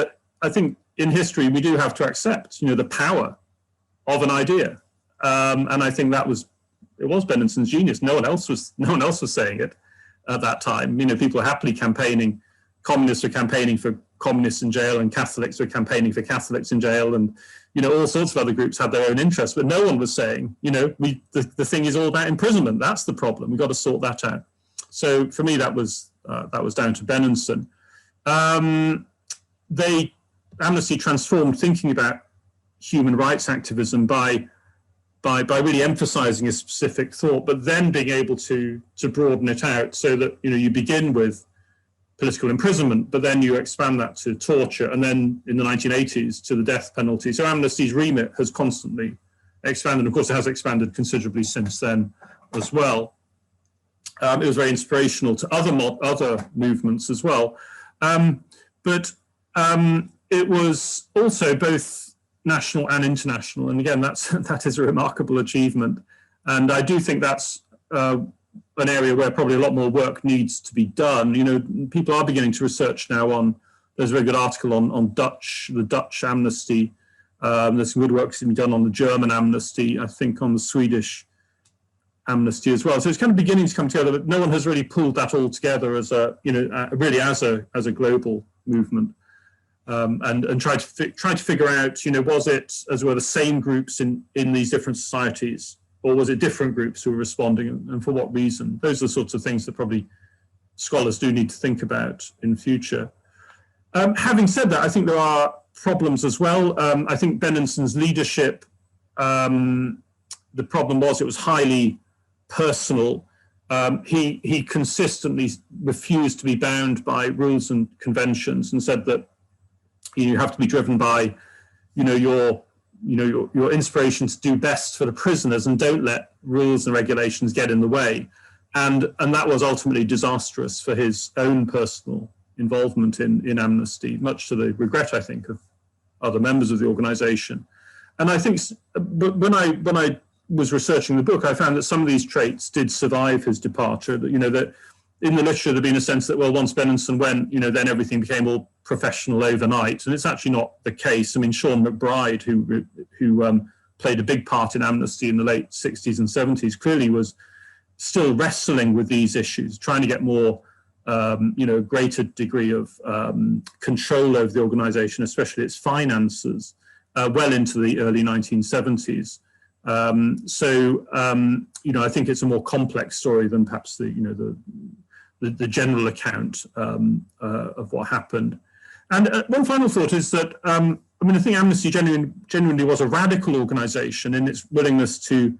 in history we do have to accept the power of an idea, and I think it was Benenson's genius. No one else was saying it at that time. People are happily campaigning. Communists are campaigning for communists in jail and Catholics were campaigning for Catholics in jail, and all sorts of other groups had their own interests, but no one was saying, the thing is all about imprisonment. That's the problem. We've got to sort that out. So for me, that was down to Benenson. Amnesty transformed thinking about human rights activism by really emphasizing a specific thought, but then being able to broaden it out so that you begin with political imprisonment, but then you expand that to torture, and then in the 1980s to the death penalty. So Amnesty's remit has constantly expanded. Of course, it has expanded considerably since then as well. It was very inspirational to other movements as well. But it was also both national and international. And again, that is a remarkable achievement. And I do think that's an area where probably a lot more work needs to be done. People are beginning to research now on, there's a very good article on the Dutch amnesty. There's some good work to be done on the German amnesty, I think on the Swedish amnesty as well. So it's kind of beginning to come together, but no one has really pulled that all together as really as a global movement. And try to figure out, was it, as well, the same groups in these different societies, or was it different groups who were responding, and for what reason? Those are the sorts of things that probably scholars do need to think about in future. Having said that, I think there are problems as well. I think Benenson's leadership, the problem was it was highly personal. He consistently refused to be bound by rules and conventions, and said that you have to be driven by, your inspiration to do best for the prisoners, and don't let rules and regulations get in the way. And that was ultimately disastrous for his own personal involvement in Amnesty, much to the regret, I think, of other members of the organization. And I think, but when I was researching the book, I found that some of these traits did survive his departure. That that in the literature there'd been a sense that, well, once Benenson went, then everything became all professional overnight, and it's actually not the case. I mean, Sean McBride, who played a big part in Amnesty in the late 60s and 70s, clearly was still wrestling with these issues, trying to get more, greater degree of control over the organization, especially its finances, well into the early 1970s. I think it's a more complex story than perhaps the general account of what happened. And one final thought is that, I think Amnesty genuinely was a radical organization in its willingness to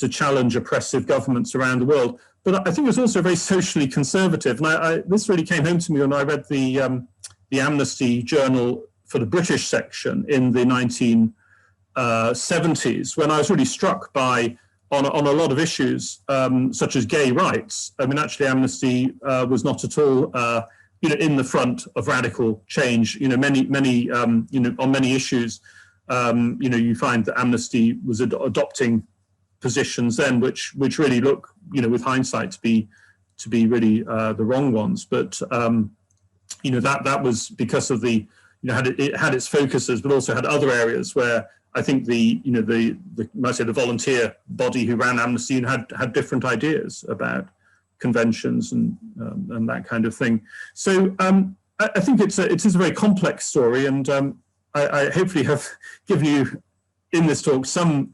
challenge oppressive governments around the world. But I think it was also very socially conservative. And this really came home to me when I read the Amnesty Journal for the British section in the 1970s, when I was really struck by, on a lot of issues, such as gay rights. I mean, actually, Amnesty was not at all, in the front of radical change. On many issues, you find that Amnesty was adopting positions then, which really look, with hindsight, to be really the wrong ones. But that was because of it had its focuses, but also had other areas where I think the volunteer body who ran Amnesty had different ideas about conventions and that kind of thing. So I think it is a very complex story, and I hopefully have given you in this talk some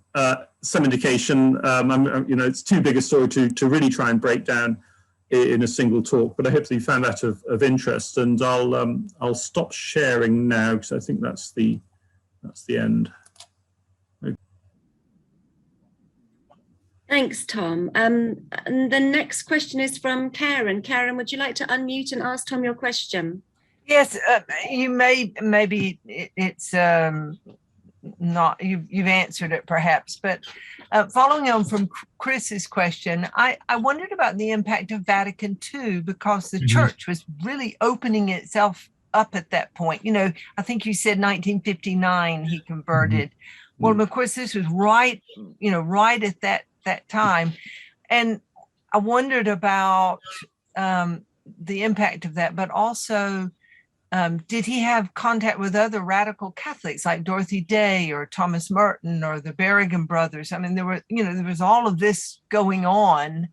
indication. It's too big a story to really try and break down in a single talk, but I hope that you found that of interest. And I'll stop sharing now, because I think that's the end. Thanks, Tom. And the next question is from Karen. Karen, would you like to unmute and ask Tom your question? Yes, you maybe it's not, you've answered it perhaps, but following on from Chris's question, I wondered about the impact of Vatican II, because the church was really opening itself up at that point. I think you said 1959 he converted. Well, of course, this was right at that time. And I wondered about the impact of that, but also, did he have contact with other radical Catholics like Dorothy Day or Thomas Merton or the Berrigan brothers? I mean, there was all of this going on,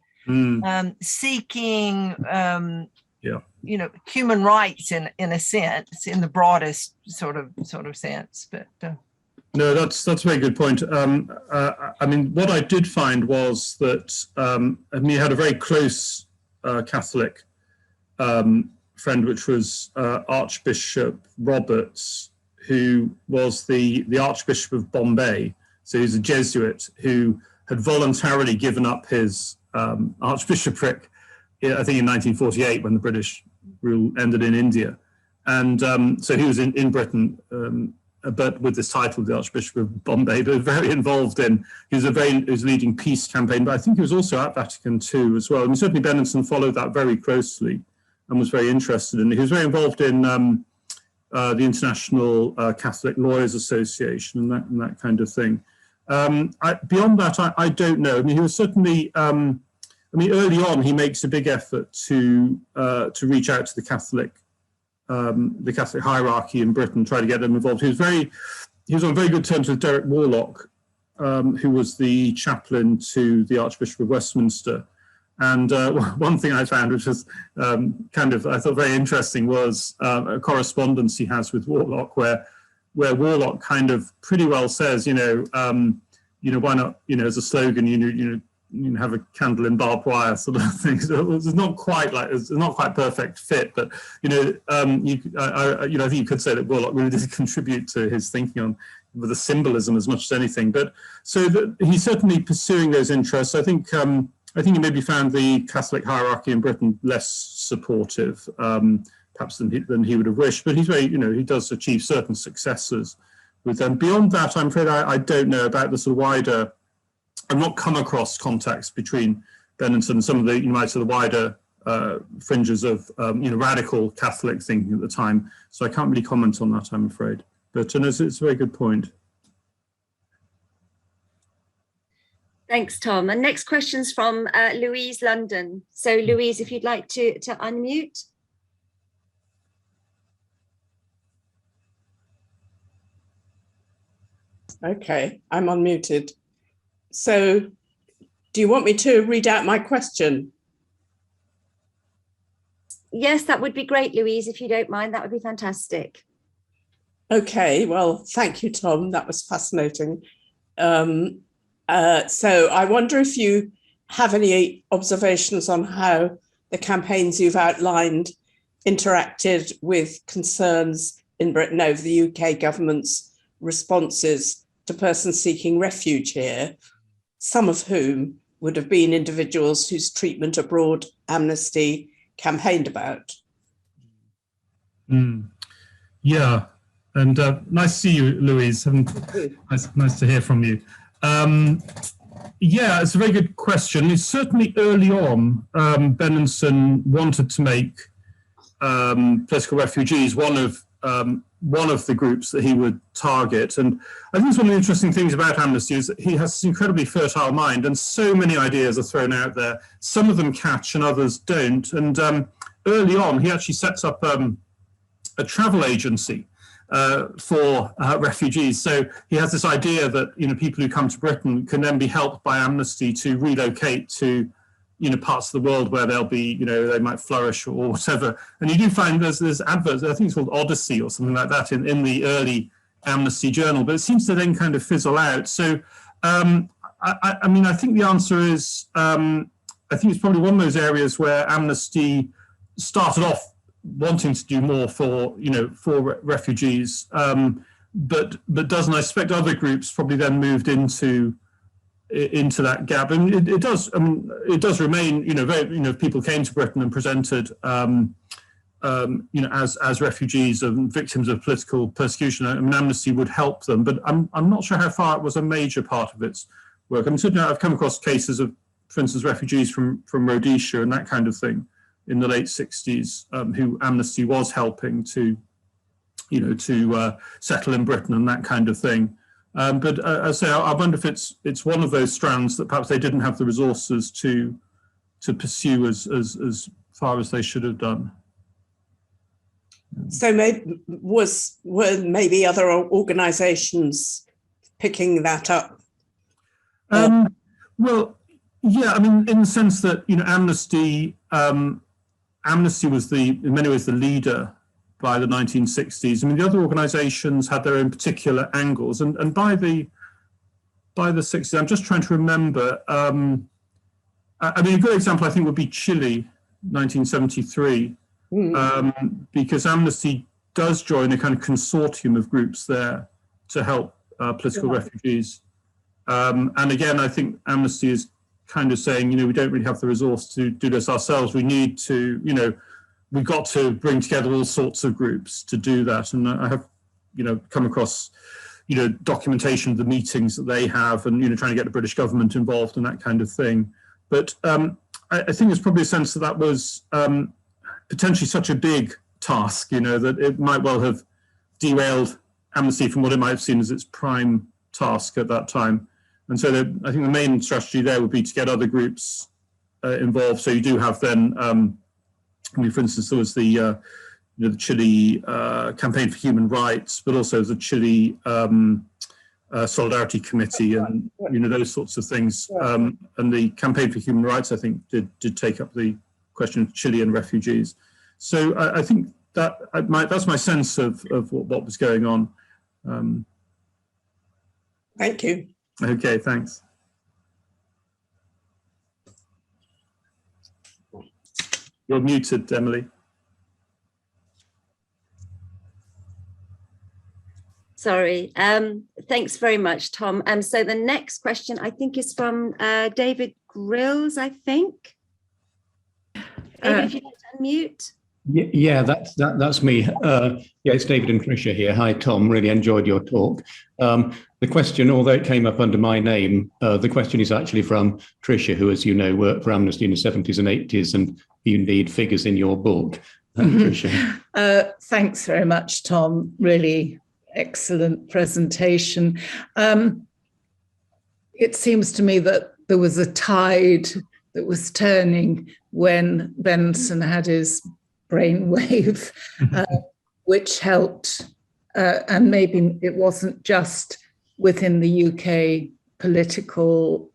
seeking human rights in a sense, in the broadest sort of sense. But no, that's a very good point. I mean, what I did find was that he had a very close Catholic friend, which was Archbishop Roberts, who was the Archbishop of Bombay. So he's a Jesuit who had voluntarily given up his archbishopric, I think in 1948, when the British rule ended in India. And so he was in Britain, but with this title, the Archbishop of Bombay, but very involved he was leading peace campaign, but I think he was also at Vatican II as well. And certainly Benenson followed that very closely and was very interested in it. He was very involved in the International Catholic Lawyers Association and that kind of thing. Beyond that, I don't know. I mean, he was certainly, early on, he makes a big effort to reach out to the Catholic hierarchy in Britain, try to get them involved. He was on very good terms with Derek Warlock, who was the chaplain to the Archbishop of Westminster. And one thing I found, which was I thought very interesting, was a correspondence he has with Warlock, where Warlock kind of pretty well says, why not, as a slogan, you have a candle in barbed wire sort of thing. So it's not quite perfect fit, but I think you could say that Warlock really did contribute to his thinking on with the symbolism as much as anything. But so he's certainly pursuing those interests. I think he maybe found the Catholic hierarchy in Britain less supportive, perhaps than he would have wished. But he's very, he does achieve certain successes with them. Beyond that, I'm afraid I don't know about the sort of wider. I've not come across contacts between Benenson and some of the, the wider fringes of, radical Catholic thinking at the time. So I can't really comment on that, I'm afraid. But it's a very good point. Thanks, Tom. And next question's from Louise London. So Louise, if you'd like to unmute. Okay, I'm unmuted. So do you want me to read out my question? Yes, that would be great, Louise, if you don't mind. That would be fantastic. Okay, well, thank you, Tom. That was fascinating. So I wonder if you have any observations on how the campaigns you've outlined interacted with concerns in Britain over the UK government's responses to persons seeking refuge here, some of whom would have been individuals whose treatment abroad Amnesty campaigned about. Yeah, and nice to see you, Louise. Nice to hear from you. Yeah, it's a very good question. It's certainly early on, Benenson wanted to make political refugees one of the groups that he would target. And I think it's one of the interesting things about Amnesty is that he has this incredibly fertile mind, and so many ideas are thrown out there. Some of them catch and others don't. And early on, he actually sets up a travel agency for refugees. So he has this idea that people who come to Britain can then be helped by Amnesty to relocate to parts of the world where they'll be, they might flourish or whatever. And you do find there's adverts, I think it's called Odyssey or something like that in the early Amnesty journal, but it seems to then kind of fizzle out. So, I think the answer is, I think it's probably one of those areas where Amnesty started off wanting to do more for refugees, but doesn't. I suspect other groups probably then moved into that gap, and it does. It does remain. Very, people came to Britain and presented, as refugees and victims of political persecution. Amnesty would help them, but I'm not sure how far it was a major part of its work. Certainly I've come across cases of, for instance, refugees from Rhodesia and that kind of thing in the late 60s, who Amnesty was helping to settle in Britain and that kind of thing. But I say, I wonder if it's one of those strands that perhaps they didn't have the resources to pursue as far as they should have done. So were maybe other organisations picking that up? Well, yeah, in the sense that Amnesty Amnesty was in many ways the leader by the 1960s. I mean, the other organizations had their own particular angles, and by the 60s, I'm just trying to remember, I mean, a good example I think would be Chile, 1973, because Amnesty does join a kind of consortium of groups there to help political refugees. And again, I think Amnesty is kind of saying, we don't really have the resource to do this ourselves. We need to, we've got to bring together all sorts of groups to do that. And I have, come across, documentation of the meetings that they have and, trying to get the British government involved and that kind of thing. But I think there's probably a sense that was potentially such a big task, that it might well have derailed Amnesty from what it might have seen as its prime task at that time. And so I think the main strategy there would be to get other groups involved. So you do have then, I mean, for instance, there was the Chile Campaign for Human Rights, but also the Chile Solidarity Committee and those sorts of things. And the Campaign for Human Rights, I think, did take up the question of Chilean refugees. So I think that's my sense of what was going on. Thank you. Okay, thanks. You're muted, Emily. Sorry. Thanks very much, Tom. So the next question, I think, is from David Grills, I think. David, if you'd like to unmute. Yeah, that's me. Yeah, it's David and Tricia here. Hi, Tom. Really enjoyed your talk. The question, although it came up under my name, the question is actually from Tricia, who, as you know, worked for Amnesty in the 70s and 80s, and indeed figures in your book. Tricia. Thanks very much, Tom. Really excellent presentation. It seems to me that there was a tide that was turning when Benenson had his brainwave, which helped, and maybe it wasn't just within the UK political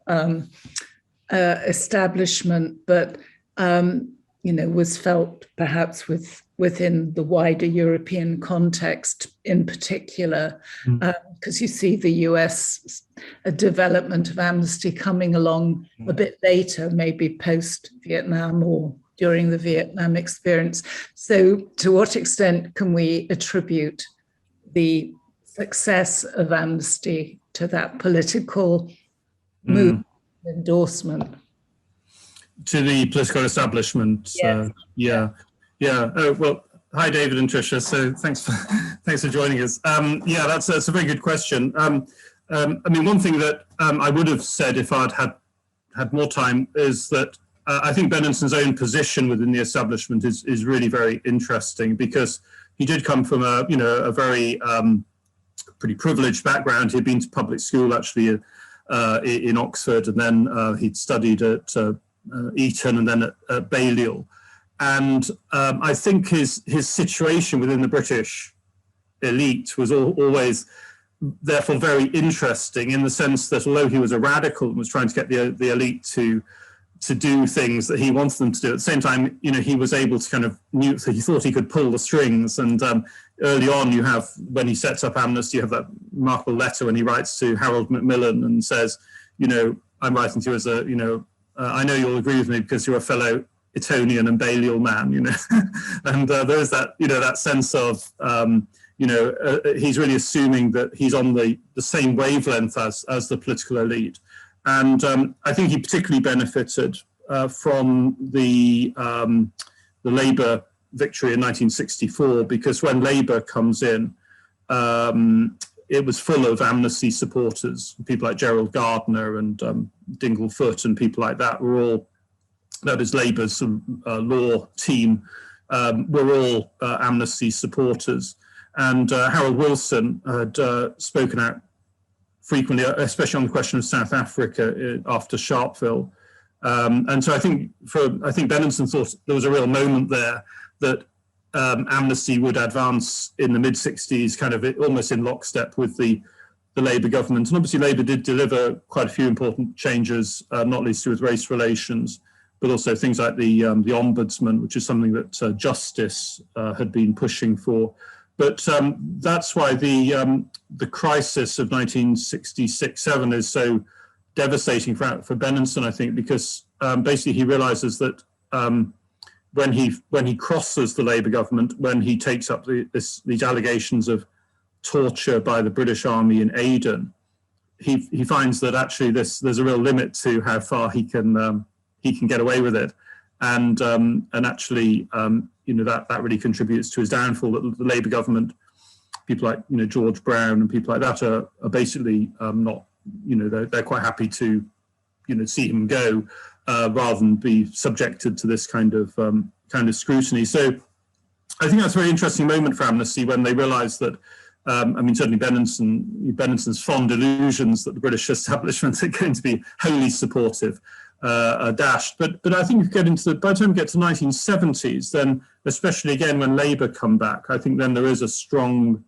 establishment, but was felt perhaps within the wider European context in particular, because you see the US development of Amnesty coming along a bit later, maybe post-Vietnam or during the Vietnam experience. So to what extent can we attribute the success of Amnesty to that political movement endorsement? To the political establishment? Yes. Yeah. Oh, well, hi, David and Tricia. So thanks for joining us. Yeah, that's a very good question. I mean, one thing that I would have said if I'd had more time is that I think Benenson's own position within the establishment is really very interesting, because he did come from a very pretty privileged background. He'd been to public school actually in Oxford, and then he'd studied at Eton and then at Balliol. And I think his situation within the British elite was always therefore very interesting, in the sense that although he was a radical and was trying to get the elite to do things that he wants them to do, at the same time, he was able to kind of he thought he could pull the strings. And early on, you have, when he sets up Amnesty, you have that remarkable letter when he writes to Harold Macmillan and says, I'm writing to you as I know you'll agree with me because you're a fellow Etonian and Balliol man, and there is that, that sense of, he's really assuming that he's on the same wavelength as the political elite. And I think he particularly benefited from the Labour victory in 1964, because when Labour comes in, it was full of Amnesty supporters. People like Gerald Gardner and Dingle Foote and people like that were all, that is Labour's law team, were all Amnesty supporters. And Harold Wilson had spoken out frequently, especially on the question of South Africa after Sharpeville. And so I think Benenson thought there was a real moment there that Amnesty would advance in the mid-60s, kind of almost in lockstep with the Labour government. And obviously Labour did deliver quite a few important changes, not least to do with race relations. but also things like the ombudsman, which is something that Justice had been pushing for. But that's why the crisis of 1966-7 is so devastating for Benenson, I think, because basically he realizes that when he crosses the Labour government, when he takes up these allegations of torture by the British Army in Aden, he finds that actually there's a real limit to how far he can get away with it, and actually that really contributes to his downfall. That the Labour government, people like George Brown and people like that are basically not, they're quite happy to see him go rather than be subjected to this kind of scrutiny. So I think that's a very interesting moment for Amnesty when they realise that. Certainly Benenson's fond illusions that the British establishment are going to be wholly supportive are dashed. But I think if you get into by the time we get to 1970s, then especially again when Labour come back, I think then there is a strong,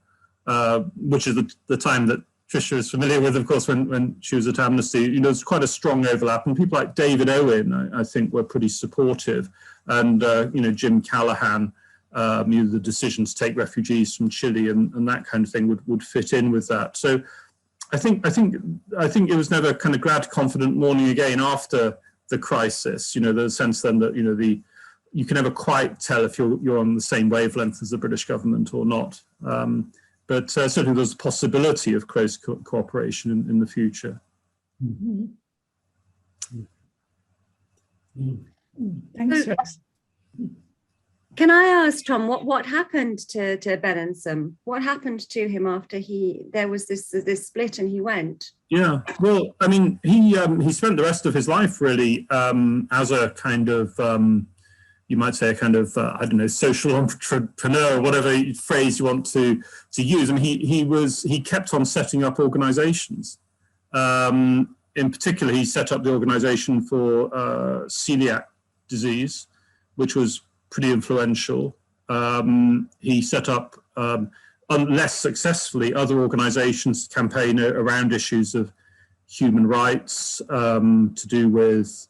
which is the time that Tricia is familiar with, of course, when she was at Amnesty. There's quite a strong overlap, and people like David Owen, I think, were pretty supportive, and Jim Callaghan. The decision to take refugees from Chile and that kind of thing would fit in with that. So I think it was never kind of glad, confident morning again after the crisis. The sense then that you can never quite tell if you're on the same wavelength as the British government or not. But certainly there's a possibility of close cooperation in the future. Mm-hmm. Thanks, Rex. Can I ask, Tom, what happened to Benenson? What happened to him after there was this split and he went? Yeah, well, he spent the rest of his life really as a kind of, you might say a kind of, social entrepreneur, or whatever phrase you want to use. He kept on setting up organizations. In particular, he set up the organization for celiac disease, which was pretty influential. He set up, less successfully, other organizations to campaign around issues of human rights, to do with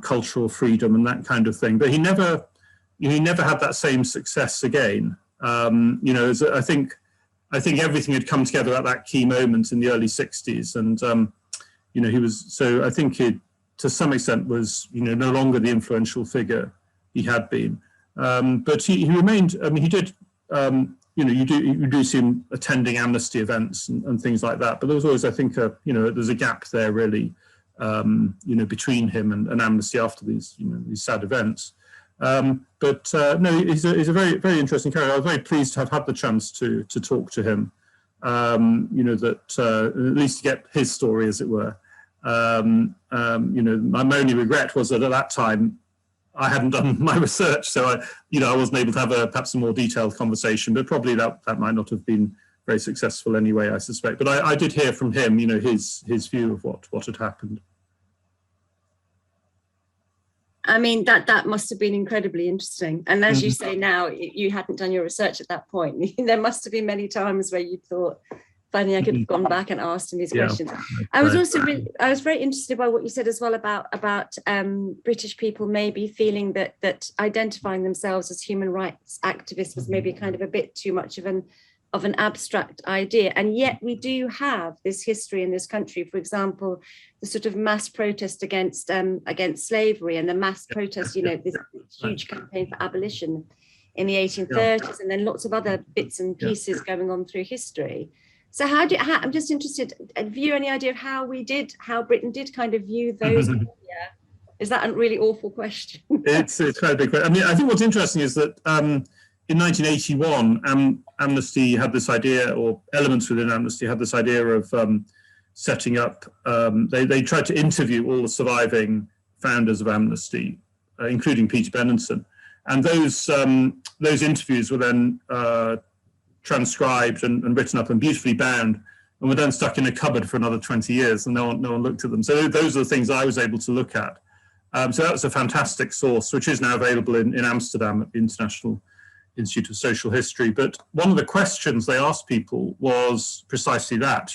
cultural freedom and that kind of thing. But he never had that same success again. I think everything had come together at that key moment in the early 60s, and he was. So I think he, to some extent, was no longer the influential figure he had been, but he remained. He did. You do see him attending Amnesty events and things like that. But there was always, I think, there's a gap there really, between him and Amnesty after these sad events. No, he's a very, very interesting character. I was very pleased to have had the chance to talk to him. At least to get his story, as it were. My only regret was that at that time I hadn't done my research, so I wasn't able to have perhaps a more detailed conversation. But probably that might not have been very successful anyway, I suspect. But I did hear from him, his view of what had happened. That must have been incredibly interesting. And as you say now, you hadn't done your research at that point. There must have been many times where you thought, finally, I could have gone back and asked him these questions. I was very interested by what you said as well about British people maybe feeling that identifying themselves as human rights activists was maybe kind of a bit too much of an abstract idea. And yet we do have this history in this country, for example, the sort of mass protest against slavery and the mass protest, this huge campaign for abolition in the 1830s, and then lots of other bits and pieces going on through history. So I'm just interested, have you any idea of how Britain did kind of view those? Is that a really awful question? It's quite a big question. I think what's interesting is that in 1981, Amnesty had this idea, or elements within Amnesty had this idea of setting up, they tried to interview all the surviving founders of Amnesty, including Peter Benenson. And those interviews were then transcribed and written up and beautifully bound, and were then stuck in a cupboard for another 20 years, and no one looked at them. So those are the things I was able to look at. So that was a fantastic source, which is now available in Amsterdam at the International Institute of Social History. But one of the questions they asked people was precisely that,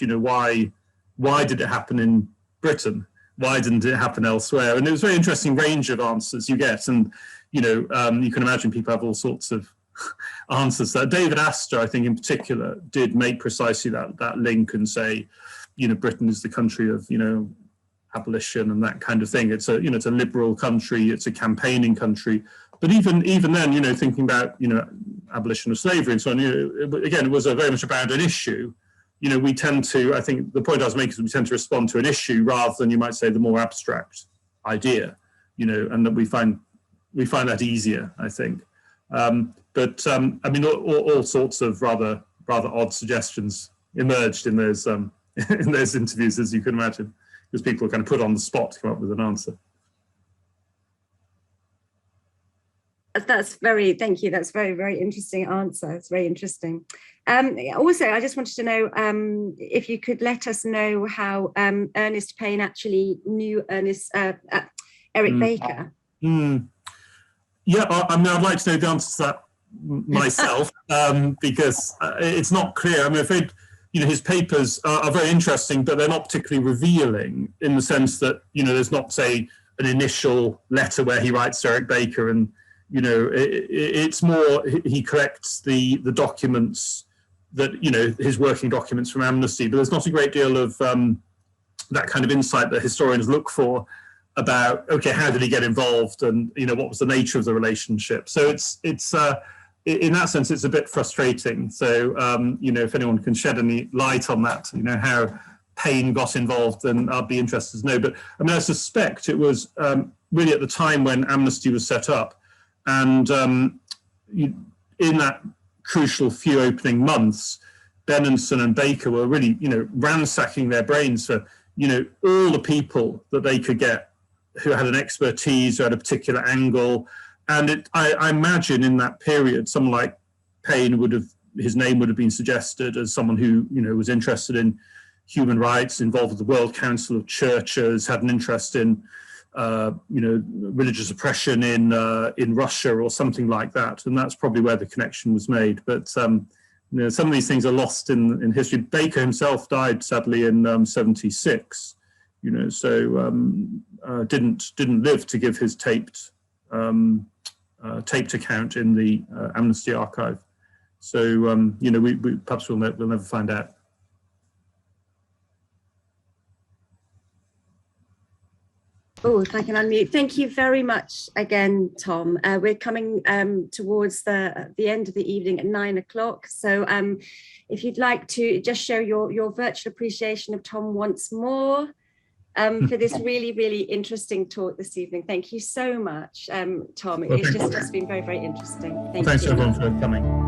why did it happen in Britain? why didn't it happen elsewhere? And it was a very interesting range of answers you get. And, you can imagine people have all sorts of answers. David Astor, I think in particular, did make precisely that link and say, Britain is the country of, abolition and that kind of thing. It's a liberal country, it's a campaigning country. But even then, thinking about, abolition of slavery and so on, again, it was very much about an issue. We tend to, I think the point I was making is we tend to respond to an issue rather than, you might say, the more abstract idea, and that we find that easier, I think. All sorts of rather odd suggestions emerged in those in those interviews, as you can imagine, because people are kind of put on the spot to come up with an answer. Thank you. That's very, very interesting answer. It's very interesting. Also, I just wanted to know if you could let us know how Ernest Payne actually knew Eric Baker. Yeah, I'd like to know the answer to that myself, because it's not clear. I'm afraid, his papers are very interesting, but they're not particularly revealing in the sense that, there's not, say, an initial letter where he writes to Eric Baker and, it's more, he collects the documents that, his working documents from Amnesty, but there's not a great deal of that kind of insight that historians look for about, okay, how did he get involved and, what was the nature of the relationship? So it's in that sense, it's a bit frustrating. So, if anyone can shed any light on that, how Payne got involved, then I'd be interested to know. But I suspect it was really at the time when Amnesty was set up, and in that crucial few opening months, Benenson and Baker were really, ransacking their brains for, all the people that they could get who had an expertise, who had a particular angle. And I imagine in that period, someone like Payne his name would have been suggested as someone who, was interested in human rights, involved with the World Council of Churches, had an interest in, religious oppression in Russia or something like that. And that's probably where the connection was made. But, some of these things are lost in history. Baker himself died, sadly, in 76, didn't live to give his taped account in the Amnesty archive. So, we perhaps we'll never find out. Oh, if I can unmute. Thank you very much again, Tom. We're coming towards the end of the evening at 9 o'clock. So if you'd like to just show your virtual appreciation of Tom once more for this really, really interesting talk this evening. Thank you so much, Tom. It's just been very, very interesting. Thanks everyone for coming.